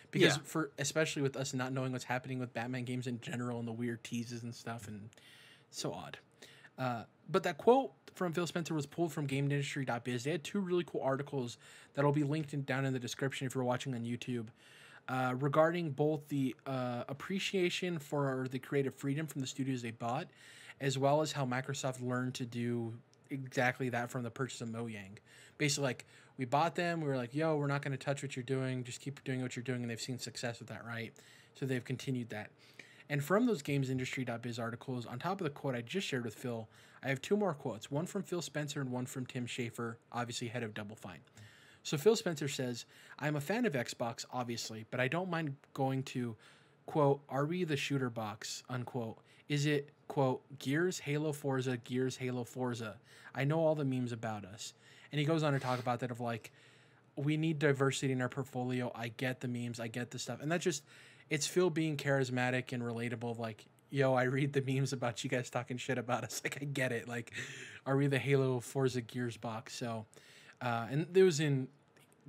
Because especially with us not knowing what's happening with Batman games in general and the weird teases and stuff, and so odd. But that quote from Phil Spencer was pulled from GameIndustry.biz. They had two really cool articles that'll be linked down in the description if you're watching on YouTube, regarding both the appreciation for the creative freedom from the studios they bought, as well as how Microsoft learned to do exactly that from the purchase of Mojang. Basically, like, we bought them, we were like, yo, we're not going to touch what you're doing, just keep doing what you're doing, and they've seen success with that, right? So they've continued that. And from those GamesIndustry.biz articles, on top of the quote I just shared with Phil, I have two more quotes, one from Phil Spencer and one from Tim Schafer, obviously head of Double Fine. So Phil Spencer says, I'm a fan of Xbox, obviously, but I don't mind going to, quote, are we the shooter box, unquote. Is it, quote, Gears, Halo, Forza, Gears, Halo, Forza? I know all the memes about us. And he goes on to talk about that of like, we need diversity in our portfolio. I get the memes. I get the stuff. And that's just, it's Phil being charismatic and relatable of like, yo, I read the memes about you guys talking shit about us. Like, I get it. Like, are we the Halo, Forza, Gears box? So, and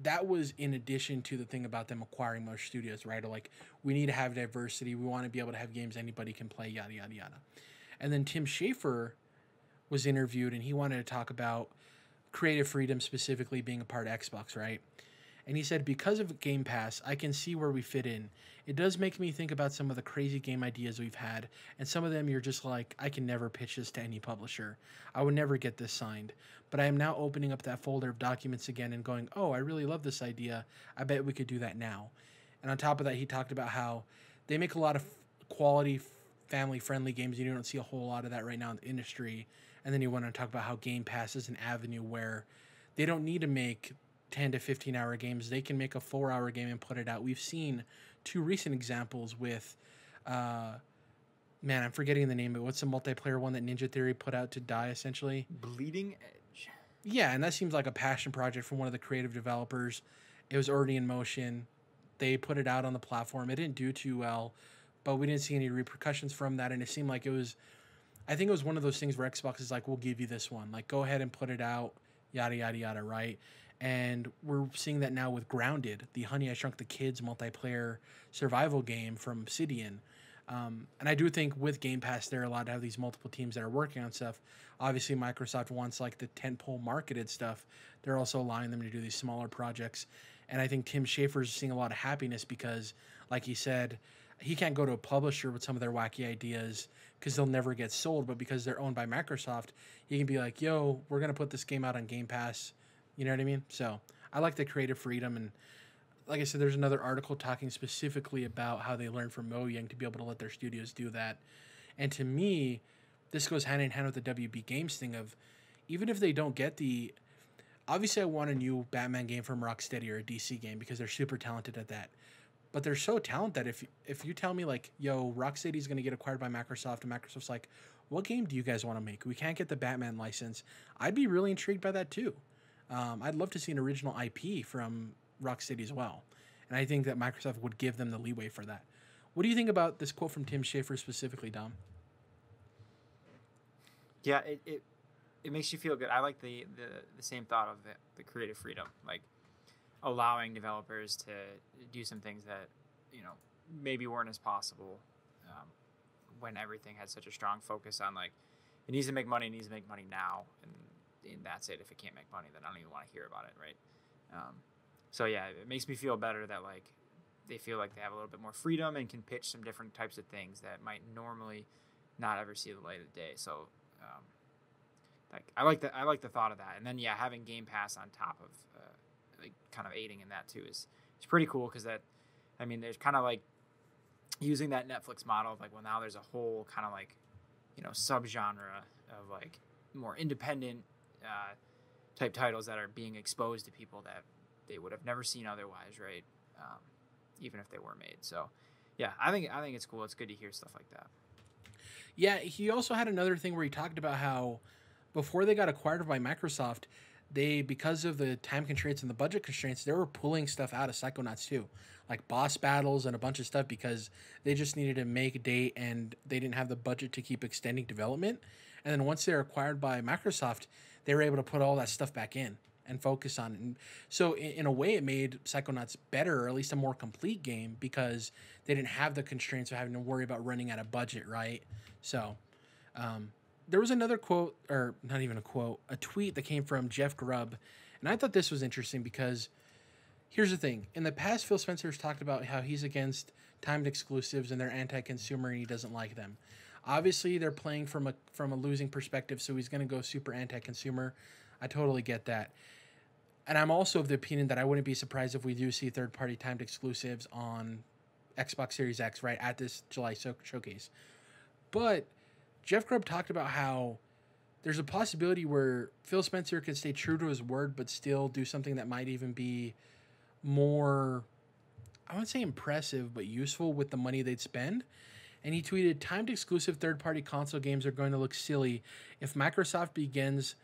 that was in addition to the thing about them acquiring more studios, right? Or like, we need to have diversity. We want to be able to have games anybody can play, yada, yada, yada. And then Tim Schafer was interviewed and he wanted to talk about creative freedom, specifically being a part of Xbox, right? And he said, because of Game Pass, I can see where we fit in. It does make me think about some of the crazy game ideas we've had, and some of them you're just like, I can never pitch this to any publisher. I would never get this signed. But I am now opening up that folder of documents again and going, oh, I really love this idea. I bet we could do that now. And on top of that, he talked about how they make a lot of quality, family-friendly games. You don't see a whole lot of that right now in the industry. And then he went on to talk about how Game Pass is an avenue where they don't need to make 10 to 15 hour games. They can make a 4-hour game and put it out. We've seen two recent examples with, man, I'm forgetting the name, but what's the multiplayer one that Ninja Theory put out to die, essentially? Bleeding Edge. Yeah, and that seems like a passion project from one of the creative developers. It was already in motion. They put it out on the platform. It didn't do too well, but we didn't see any repercussions from that, and it seemed like it was, I think it was one of those things where Xbox is like, we'll give you this one. Like, go ahead and put it out, yada, yada, yada, right? And we're seeing that now with Grounded, the Honey, I Shrunk the Kids multiplayer survival game from Obsidian. And I do think with Game Pass, they're allowed to have these multiple teams that are working on stuff. Obviously, Microsoft wants like the tentpole marketed stuff. They're also allowing them to do these smaller projects. And I think Tim Schafer's seeing a lot of happiness because, like he said, he can't go to a publisher with some of their wacky ideas because they'll never get sold. But because they're owned by Microsoft, he can be like, yo, we're going to put this game out on Game Pass. You know what I mean? So I like the creative freedom. And like I said, there's another article talking specifically about how they learned from Mojang to be able to let their studios do that. And to me, this goes hand in hand with the WB Games thing of, even if they don't get the, obviously I want a new Batman game from Rocksteady or a DC game because they're super talented at that. But they're so talented that if you tell me like, yo, Rocksteady's going to get acquired by Microsoft, and Microsoft's like, what game do you guys want to make? We can't get the Batman license. I'd be really intrigued by that too. I'd love to see an original IP from Rocksteady as well. And I think that Microsoft would give them the leeway for that. What do you think about this quote from Tim Schafer specifically, Dom? Yeah, it makes you feel good. I like the same thought of the creative freedom, like allowing developers to do some things that, maybe weren't as possible when everything had such a strong focus on like, it needs to make money now. And that's it. If it can't make money, then I don't even want to hear about it, right? So yeah, it makes me feel better that like they feel like they have a little bit more freedom and can pitch some different types of things that might normally not ever see the light of day. So like I like the thought of that. And then yeah, having Game Pass on top of like kind of aiding in that too is pretty cool because that, I mean, there's kind of like using that Netflix model of like, well, now there's a whole kind of like subgenre of like more independent type titles that are being exposed to people that they would have never seen otherwise, right? Even if they were made. So, yeah, I think it's cool. It's good to hear stuff like that. Yeah, he also had another thing where he talked about how before they got acquired by Microsoft, they, because of the time constraints and the budget constraints, they were pulling stuff out of Psychonauts 2, like boss battles and a bunch of stuff because they just needed to make a date and they didn't have the budget to keep extending development. And then once they were acquired by Microsoft, they were able to put all that stuff back in and focus on it. And so in a way, it made Psychonauts better, or at least a more complete game, because they didn't have the constraints of having to worry about running out of budget, right? So there was another quote, or not even a quote, a tweet that came from Jeff Grubb. And I thought this was interesting because here's the thing. In the past, Phil Spencer's talked about how he's against timed exclusives and they're anti-consumer and he doesn't like them. Obviously, they're playing from a losing perspective, so he's going to go super anti-consumer. I totally get that. And I'm also of the opinion that I wouldn't be surprised if we do see third-party timed exclusives on Xbox Series X, right, at this July showcase. But Jeff Grubb talked about how there's a possibility where Phil Spencer could stay true to his word but still do something that might even be more, I wouldn't say impressive, but useful with the money they'd spend. And he tweeted, timed exclusive third-party console games are going to look silly if Microsoft begins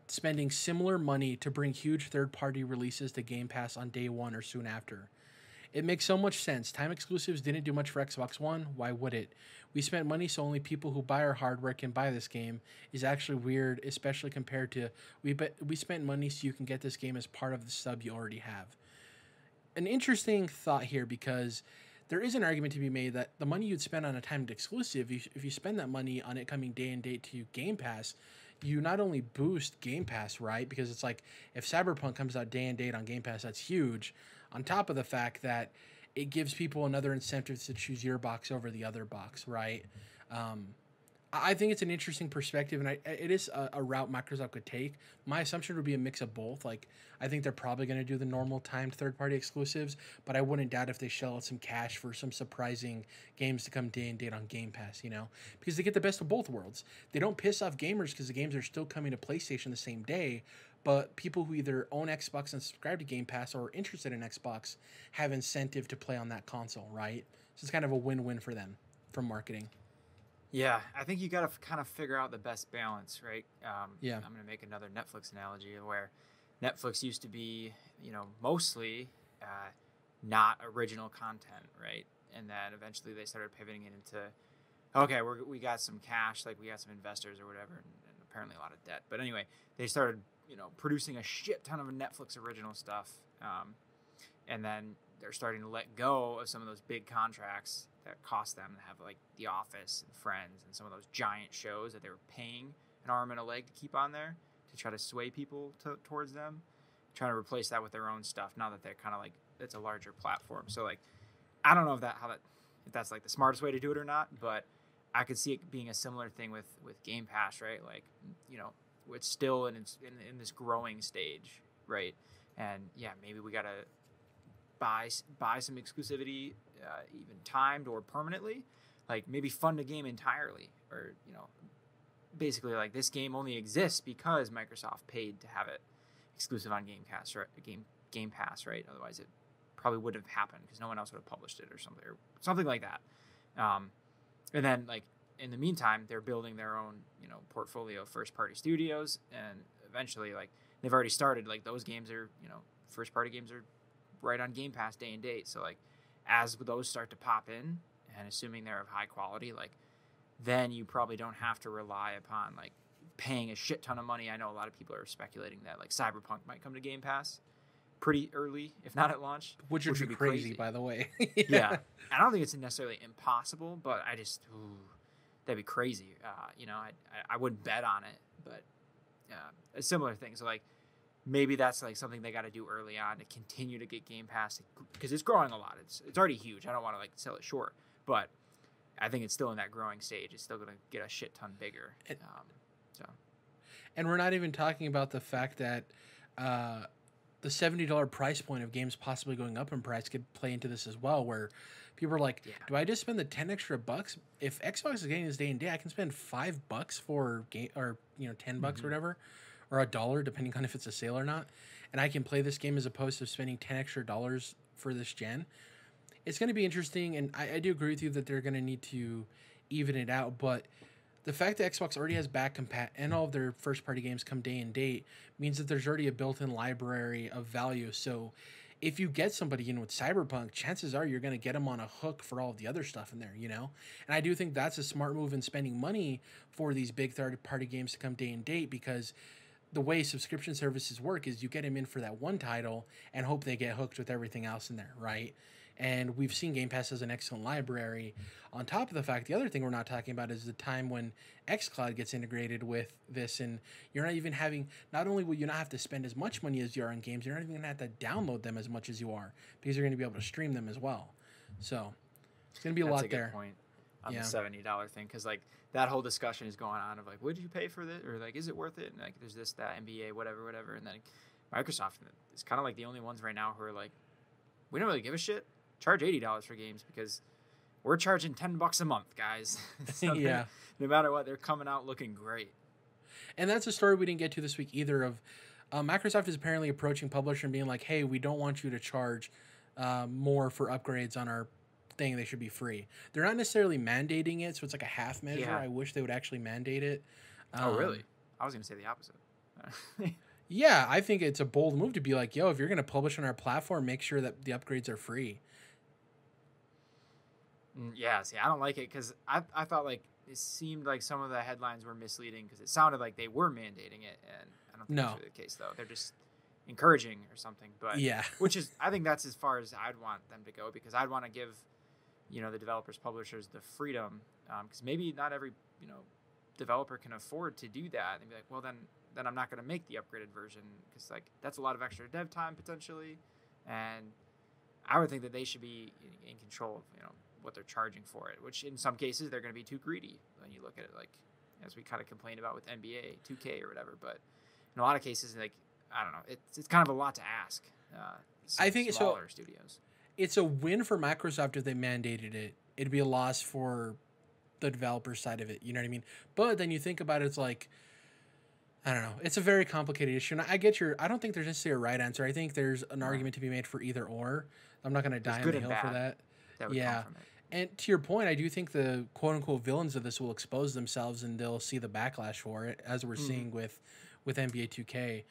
spending similar money to bring huge third-party releases to Game Pass on day one or soon after. It makes so much sense. Time exclusives didn't do much for Xbox One. Why would it? We spent money so only people who buy our hardware can buy this game is actually weird, especially compared to we spent money so you can get this game as part of the sub you already have. An interesting thought here, because there is an argument to be made that the money you'd spend on a timed exclusive, if you spend that money on it coming day and date to Game Pass, you not only boost Game Pass, right? Because it's like if Cyberpunk comes out day and date on Game Pass, that's huge. On top of the fact that it gives people another incentive to choose your box over the other box, right? I think it's an interesting perspective, and it is a route Microsoft could take. My assumption would be a mix of both. Like, I think they're probably going to do the normal timed third-party exclusives, but I wouldn't doubt if they shell out some cash for some surprising games to come day and date on Game Pass, because they get the best of both worlds. They don't piss off gamers because the games are still coming to PlayStation the same day, but people who either own Xbox and subscribe to Game Pass or are interested in Xbox have incentive to play on that console, right? So it's kind of a win-win for them from marketing. Yeah, I think you got to kind of figure out the best balance, right? Yeah. I'm going to make another Netflix analogy where Netflix used to be, mostly not original content, right? And then eventually they started pivoting it into, okay, we got some cash, like we got some investors or whatever, and apparently a lot of debt. But anyway, they started, producing a shit ton of Netflix original stuff. And then they're starting to let go of some of those big contracts that cost them to have, like The Office and Friends and some of those giant shows that they were paying an arm and a leg to keep on there to try to sway people towards them, trying to replace that with their own stuff now that they're kind of like, it's a larger platform. So like, I don't know if that's like the smartest way to do it or not, but I could see it being a similar thing with Game Pass, right? Like, it's still in this growing stage, right? And yeah, maybe we got to buy some exclusivity, even timed or permanently, like maybe fund a game entirely, or basically like this game only exists because Microsoft paid to have it exclusive on Gamecast, right? Game Pass, right? Otherwise it probably wouldn't have happened because no one else would have published it or something like that. And then like in the meantime, they're building their own portfolio of first party studios, and eventually like they've already started, like those games are first party games are right on Game Pass day and date. So like as those start to pop in, and assuming they're of high quality, like then you probably don't have to rely upon like paying a shit ton of money. I know a lot of people are speculating that like Cyberpunk might come to Game Pass pretty early, if not at launch, which would be crazy, by the way. Yeah. I don't think it's necessarily impossible, but I just that'd be crazy. I wouldn't bet on it, but a similar thing. So like maybe that's like something they got to do early on to continue to get Game Pass, because it's growing a lot. It's already huge. I don't want to like sell it short, but I think it's still in that growing stage. It's still going to get a shit ton bigger. And we're not even talking about the fact that the $70 price point of games possibly going up in price could play into this as well, where People are like, Yeah. do I just spend the 10 extra bucks? If Xbox is getting this day and day, I can spend $5 for game, or $10 or whatever, or $1 depending on if it's a sale or not, and I can play this game as opposed to spending 10 extra dollars for this gen. It's going to be interesting, and I do agree with you that they're going to need to even it out, but the fact that Xbox already has back compat and all of their first party games come day and date means that there's already a built-in library of value. So if you get somebody with Cyberpunk, chances are you're going to get them on a hook for all of the other stuff in there, And I do think that's a smart move in spending money for these big third-party games to come day and date, because the way subscription services work is you get them in for that one title and hope they get hooked with everything else in there, right? And we've seen Game Pass as an excellent library. On top of the fact, the other thing we're not talking about is the time when xCloud gets integrated with this, and you're not even having, not only will you not have to spend as much money as you are on games, you're not even going to have to download them as much as you are, because you're going to be able to stream them as well. So it's going to be a lot there. That's a good point on the $70 thing, because like that whole discussion is going on of like, would you pay for this, or like, is it worth it? And like, there's this, that, NBA, whatever, and then Microsoft is kind of like the only ones right now who are like, we don't really give a shit. Charge $80 for games because we're charging $10 a month, guys. So no matter what, they're coming out looking great. And that's a story we didn't get to this week either. Of Microsoft is apparently approaching publisher and being like, "Hey, we don't want you to charge more for upgrades on our thing. They should be free." They're not necessarily mandating it, so it's like a half measure. Yeah. I wish they would actually mandate it. Oh, really? I was going to say the opposite. Yeah, I think it's a bold move to be like, "Yo, if you're going to publish on our platform, make sure that the upgrades are free." Yeah, see, I don't like it because I thought like it seemed like some of the headlines were misleading because it sounded like they were mandating it, and I don't think that's really the case though. They're just encouraging or something. But which is, I think that's as far as I'd want them to go, because I'd want to give the developers, publishers the freedom, because maybe not every developer can afford to do that. And be like, well, then I'm not going to make the upgraded version, because like that's a lot of extra dev time potentially, and I would think that they should be in control of what they're charging for it, which in some cases they're going to be too greedy when you look at it, like as we kind of complained about with NBA 2K or whatever. But in a lot of cases, like, I don't know, it's kind of a lot to ask. I think smaller studios. It's a win for Microsoft if they mandated it. It'd be a loss for the developer side of it. You know what I mean? But then you think about it, it's like, I don't know. It's a very complicated issue. And I don't think there's necessarily a right answer. I think there's an argument to be made for either or. I'm not going to die on the hill for that. That would come from it. And to your point, I do think the quote-unquote villains of this will expose themselves, and they'll see the backlash for it, as we're seeing with NBA 2K.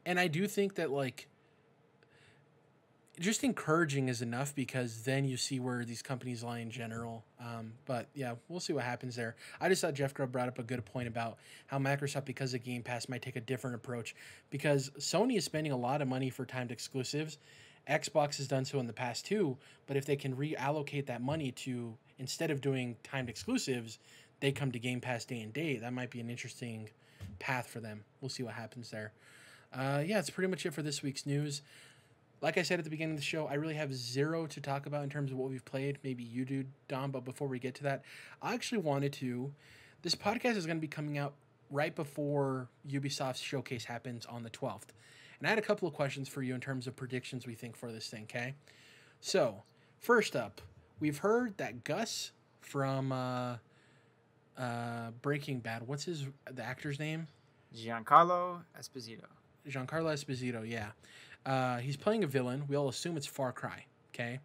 And I do think that, like, just encouraging is enough, because then you see where these companies lie in general. But, yeah, we'll see what happens there. I just thought Jeff Grubb brought up a good point about how Microsoft, because of Game Pass, might take a different approach, because Sony is spending a lot of money for timed exclusives. Xbox has done so in the past too, but if they can reallocate that money to, instead of doing timed exclusives, they come to Game Pass day and date, that might be an interesting path for them. We'll see what happens there. It's pretty much it for this week's news. Like I said at the beginning of the show, I really have zero to talk about in terms of what we've played. Maybe you do, Dom, but before we get to that, I actually wanted to... This podcast is going to be coming out right before Ubisoft's showcase happens on the 12th. And I had a couple of questions for you in terms of predictions we think for this thing, okay? So, first up, we've heard that Gus from Breaking Bad, what's the actor's name? Giancarlo Esposito. Giancarlo Esposito, yeah. He's playing a villain. We all assume it's Far Cry, okay?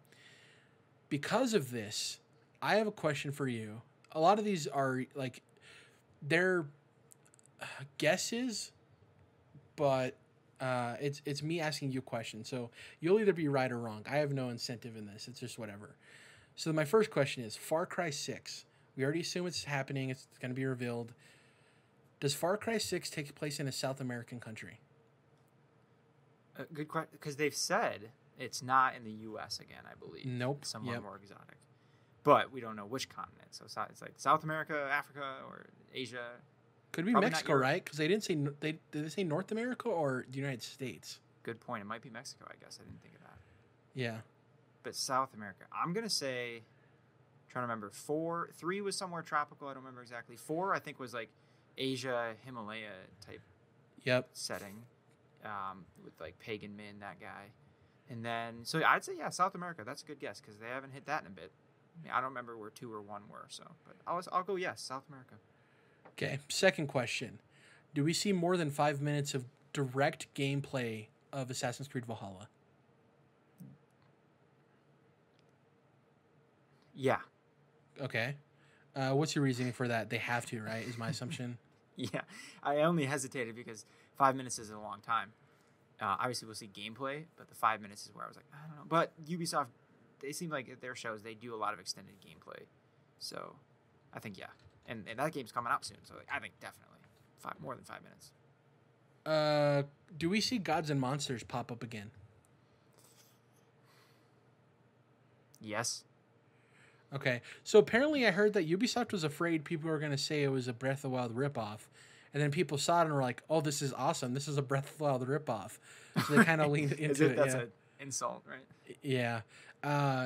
Because of this, I have a question for you. A lot of these are, like, they're guesses, but... it's me asking you a question, so you'll either be right or wrong. I have no incentive in this. It's just whatever. So my first question is Far Cry 6. We already assume it's happening. It's going to be revealed. Does Far Cry 6 take place in a South American country? Good question, because they've said it's not in the U.S. again, I believe. Nope. It's somewhere more exotic. But we don't know which continent. So it's like South America, Africa, or Asia. Could be probably Mexico, right? Because they didn't say... Did they say North America or the United States? Good point. It might be Mexico, I guess. I didn't think of that. Yeah. But South America. I'm going to say... I'm trying to remember. 3 was somewhere tropical. I don't remember exactly. 4, I think, was like Asia, Himalaya type setting. With like Pagan Min, that guy. And then, so I'd say, yeah, South America. That's a good guess because they haven't hit that in a bit. I mean, I don't remember where 2 or 1 were. So, but I'll go yes, South America. Okay. Second question: do we see more than 5 minutes of direct gameplay of Assassin's Creed Valhalla? Yeah. Okay. What's your reasoning for that? They have to, right? Is my assumption. Yeah. I only hesitated because 5 minutes is a long time. Obviously, we'll see gameplay, but the 5 minutes is where I was like, I don't know. But Ubisoft, they seem like at their shows, they do a lot of extended gameplay. So I think, yeah. And that game's coming out soon. So I think definitely more than 5 minutes. Do we see Gods and Monsters pop up again? Yes. Okay. So apparently I heard that Ubisoft was afraid people were going to say it was a Breath of the Wild ripoff. And then people saw it and were like, oh, this is awesome. This is a Breath of the Wild ripoff. So they kind of leaned into it. That's an insult, right? Yeah.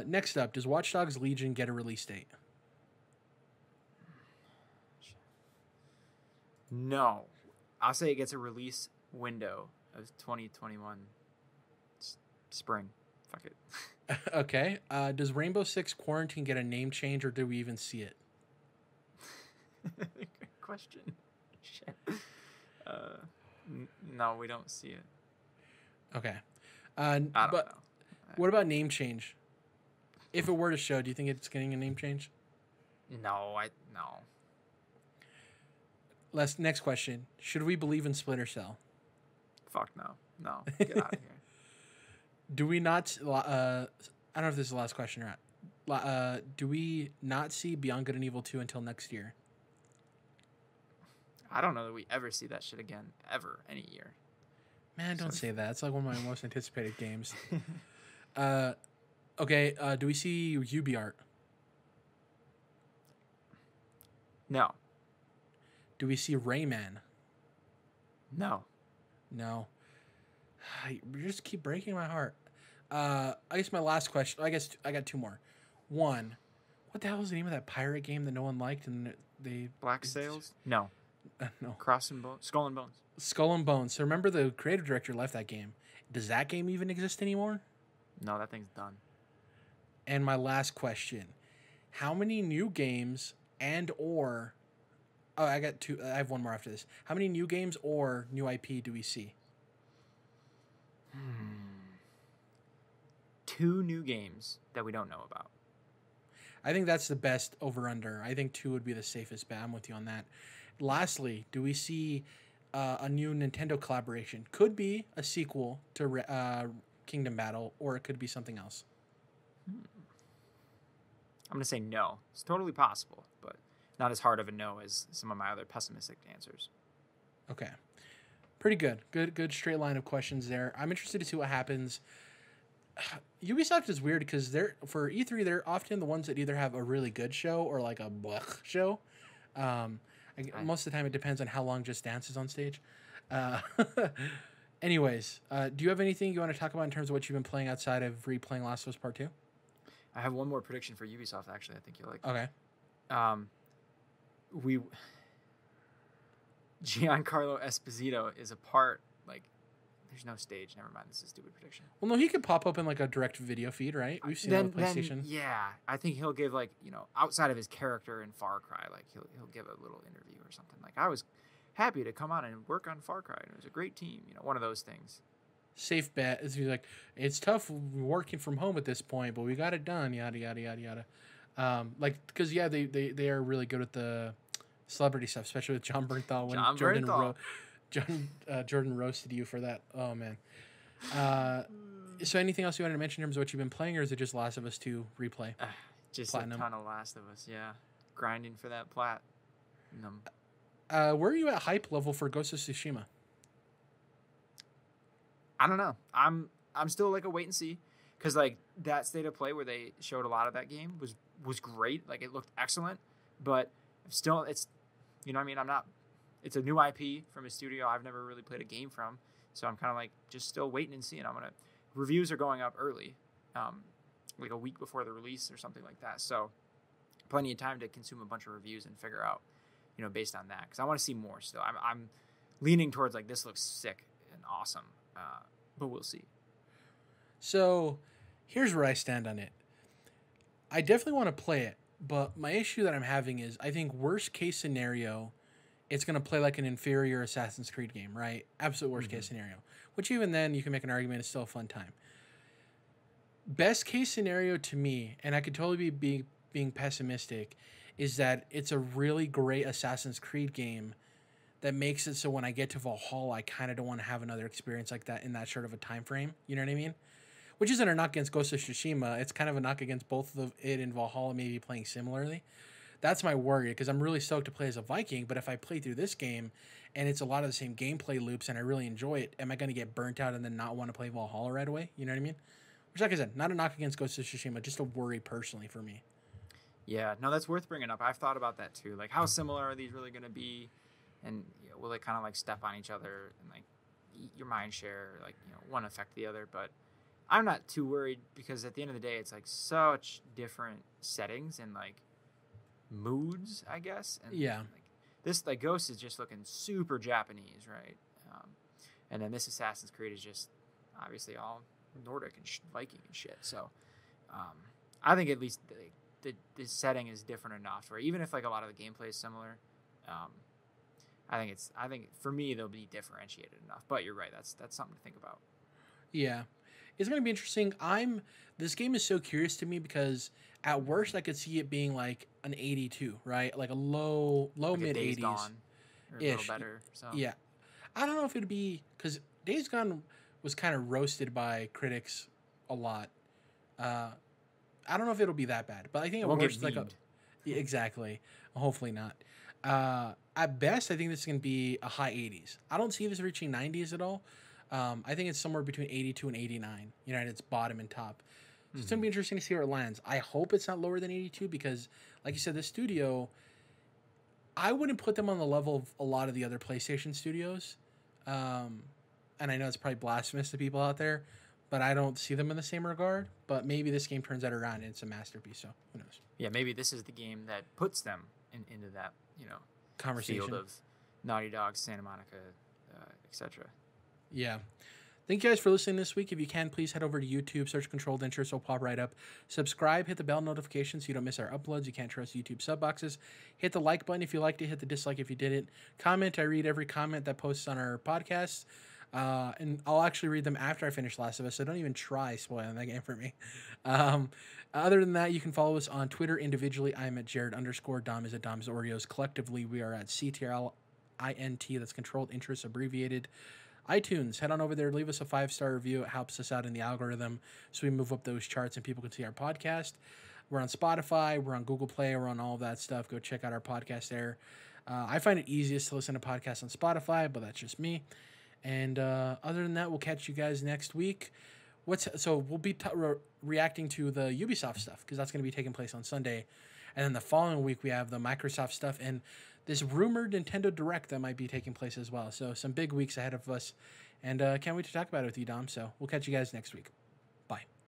Next up, does Watch Dogs Legion get a release date? No. I'll say it gets a release window of 2021 spring. Fuck it. Okay. Does Rainbow Six Quarantine get a name change, or do we even see it? Good question. Shit. No, we don't see it. Okay. I don't know. What about name change? If it were to show, do you think it's getting a name change? No. Next question. Should we believe in Splinter Cell? Fuck no. No. Get out of here. Do we not... I don't know if this is the last question or not. Do we not see Beyond Good and Evil 2 until next year? I don't know that we ever see that shit again, ever, any year. Man, don't say that. It's like one of my most anticipated games. Okay, do we see UB art? No. Do we see Rayman? No. No. You just keep breaking my heart. I guess my last question. I guess I got 2 more. One, what the hell was the name of that pirate game that no one liked and they Black Sails? No. No. Skull and Bones. Skull and Bones. So remember the creative director left that game. Does that game even exist anymore? No, that thing's done. And my last question. How many new games and or I got 2. I have one more after this. How many new games or new IP do we see? 2 new games that we don't know about. I think that's the best over-under. I think 2 would be the safest bet. I'm with you on that. Lastly, do we see a new Nintendo collaboration? Could be a sequel to Kingdom Battle, or it could be something else. I'm going to say no. It's totally possible, but not as hard of a no as some of my other pessimistic answers. Okay. Pretty good. Good straight line of questions there. I'm interested to see what happens. Ubisoft is weird because for E3, they're often the ones that either have a really good show or like a blech show. Most of the time, it depends on how long Just Dance is on stage. Anyways, do you have anything you want to talk about in terms of what you've been playing outside of replaying Last of Us Part 2? I have one more prediction for Ubisoft, actually. I think you'll like. Okay. Giancarlo Esposito is a part, like, there's no stage. Never mind. This is a stupid prediction. Well, no, he could pop up in like a direct video feed, right? We've seen it on PlayStation. Yeah, I think he'll give outside of his character in Far Cry, like he'll give a little interview or something. Like, I was happy to come on and work on Far Cry. It was a great team, one of those things. Safe bet is like, it's tough working from home at this point, but we got it done. Yada yada yada yada. Because they are really good at the celebrity stuff, especially with John Bernthal when Jordan roasted you for that. Oh man. So anything else you wanted to mention in terms of what you've been playing, or is it just Last of Us 2 replay? Just Platinum? A ton of Last of Us, yeah. Grinding for that plat. Where are you at hype level for Ghost of Tsushima? I don't know. I'm still like a wait and see, because like that state of play where they showed a lot of that game was great. Like, it looked excellent, but still, it's it's a new IP from a studio I've never really played a game from, so I'm kind of like just still waiting and seeing. Reviews are going up early, like a week before the release or something like that. So plenty of time to consume a bunch of reviews and figure out, based on that, because I want to see more still. I'm leaning towards like, this looks sick and awesome, but we'll see. So here's where I stand on it. I definitely want to play it, but my issue that I'm having is I think worst case scenario, it's going to play like an inferior Assassin's Creed game, right? Absolute worst case scenario. Which even then, you can make an argument, it's still a fun time. Best case scenario to me, and I could totally be being pessimistic, is that it's a really great Assassin's Creed game that makes it so when I get to Valhalla, I kind of don't want to have another experience like that in that short of a time frame. You know what I mean? Which isn't a knock against Ghost of Tsushima. It's kind of a knock against both of it and Valhalla maybe playing similarly. That's my worry, because I'm really stoked to play as a Viking, but if I play through this game and it's a lot of the same gameplay loops and I really enjoy it, am I going to get burnt out and then not want to play Valhalla right away? You know what I mean? Which, like I said, not a knock against Ghost of Tsushima, just a worry personally for me. Yeah, no, that's worth bringing up. I've thought about that too. Like, how similar are these really going to be? And will they kind of like step on each other and like eat your mind share, like, one affect the other? But I'm not too worried, because at the end of the day, it's like such different settings and like moods, I guess. And yeah, like this, like Ghost is just looking super Japanese, right? And then this Assassin's Creed is just obviously all Nordic and Viking and shit. So I think at least the setting is different enough where even if like a lot of the gameplay is similar, I think for me they'll be differentiated enough. But you're right, that's something to think about. Yeah, it's gonna be interesting. This game is so curious to me because at worst I could see it being like an 82, right? Like a low Like mid 80s. Or a little better. So yeah, I don't know if it'd be, because Days Gone was kind of roasted by critics a lot. I don't know if it'll be that bad, but I think it won't worst get like exactly. Hopefully not. At best, I think this is going to be a high 80s. I don't see this reaching 90s at all. I think it's somewhere between 82 and 89. At its bottom and top. So it's going to be interesting to see where it lands. I hope it's not lower than 82 because, like you said, the studio, I wouldn't put them on the level of a lot of the other PlayStation studios. And I know it's probably blasphemous to people out there, but I don't see them in the same regard. But maybe this game turns that around and it's a masterpiece. So who knows? Yeah, maybe this is the game that puts them into that conversation field of Naughty Dog, Santa Monica, etc. Yeah. Thank you guys for listening this week. If you can, please head over to YouTube, search Controlled Interest, it'll pop right up. Subscribe, hit the bell notification so you don't miss our uploads. You can't trust YouTube sub boxes. Hit the like button if you liked it, hit the dislike if you didn't. Comment, I read every comment that posts on our podcast. And I'll actually read them after I finish Last of Us, so don't even try spoiling that game for me. Other than that, you can follow us on Twitter individually. I'm at Jerrad_. Dom is at Dom's Oreos. Collectively, we are at CTRLINT, that's Controlled Interest abbreviated. iTunes, head on over there, leave us a 5-star review. It helps us out in the algorithm so we move up those charts and people can see our podcast. We're on Spotify, we're on Google Play, we're on all of that stuff. Go check out our podcast there. I find it easiest to listen to podcasts on Spotify, but that's just me. And other than that, we'll catch you guys next week. We'll be reacting to the Ubisoft stuff because that's going to be taking place on Sunday. And then the following week, we have the Microsoft stuff and this rumored Nintendo Direct that might be taking place as well. So some big weeks ahead of us. And can't wait to talk about it with you, Dom. So we'll catch you guys next week.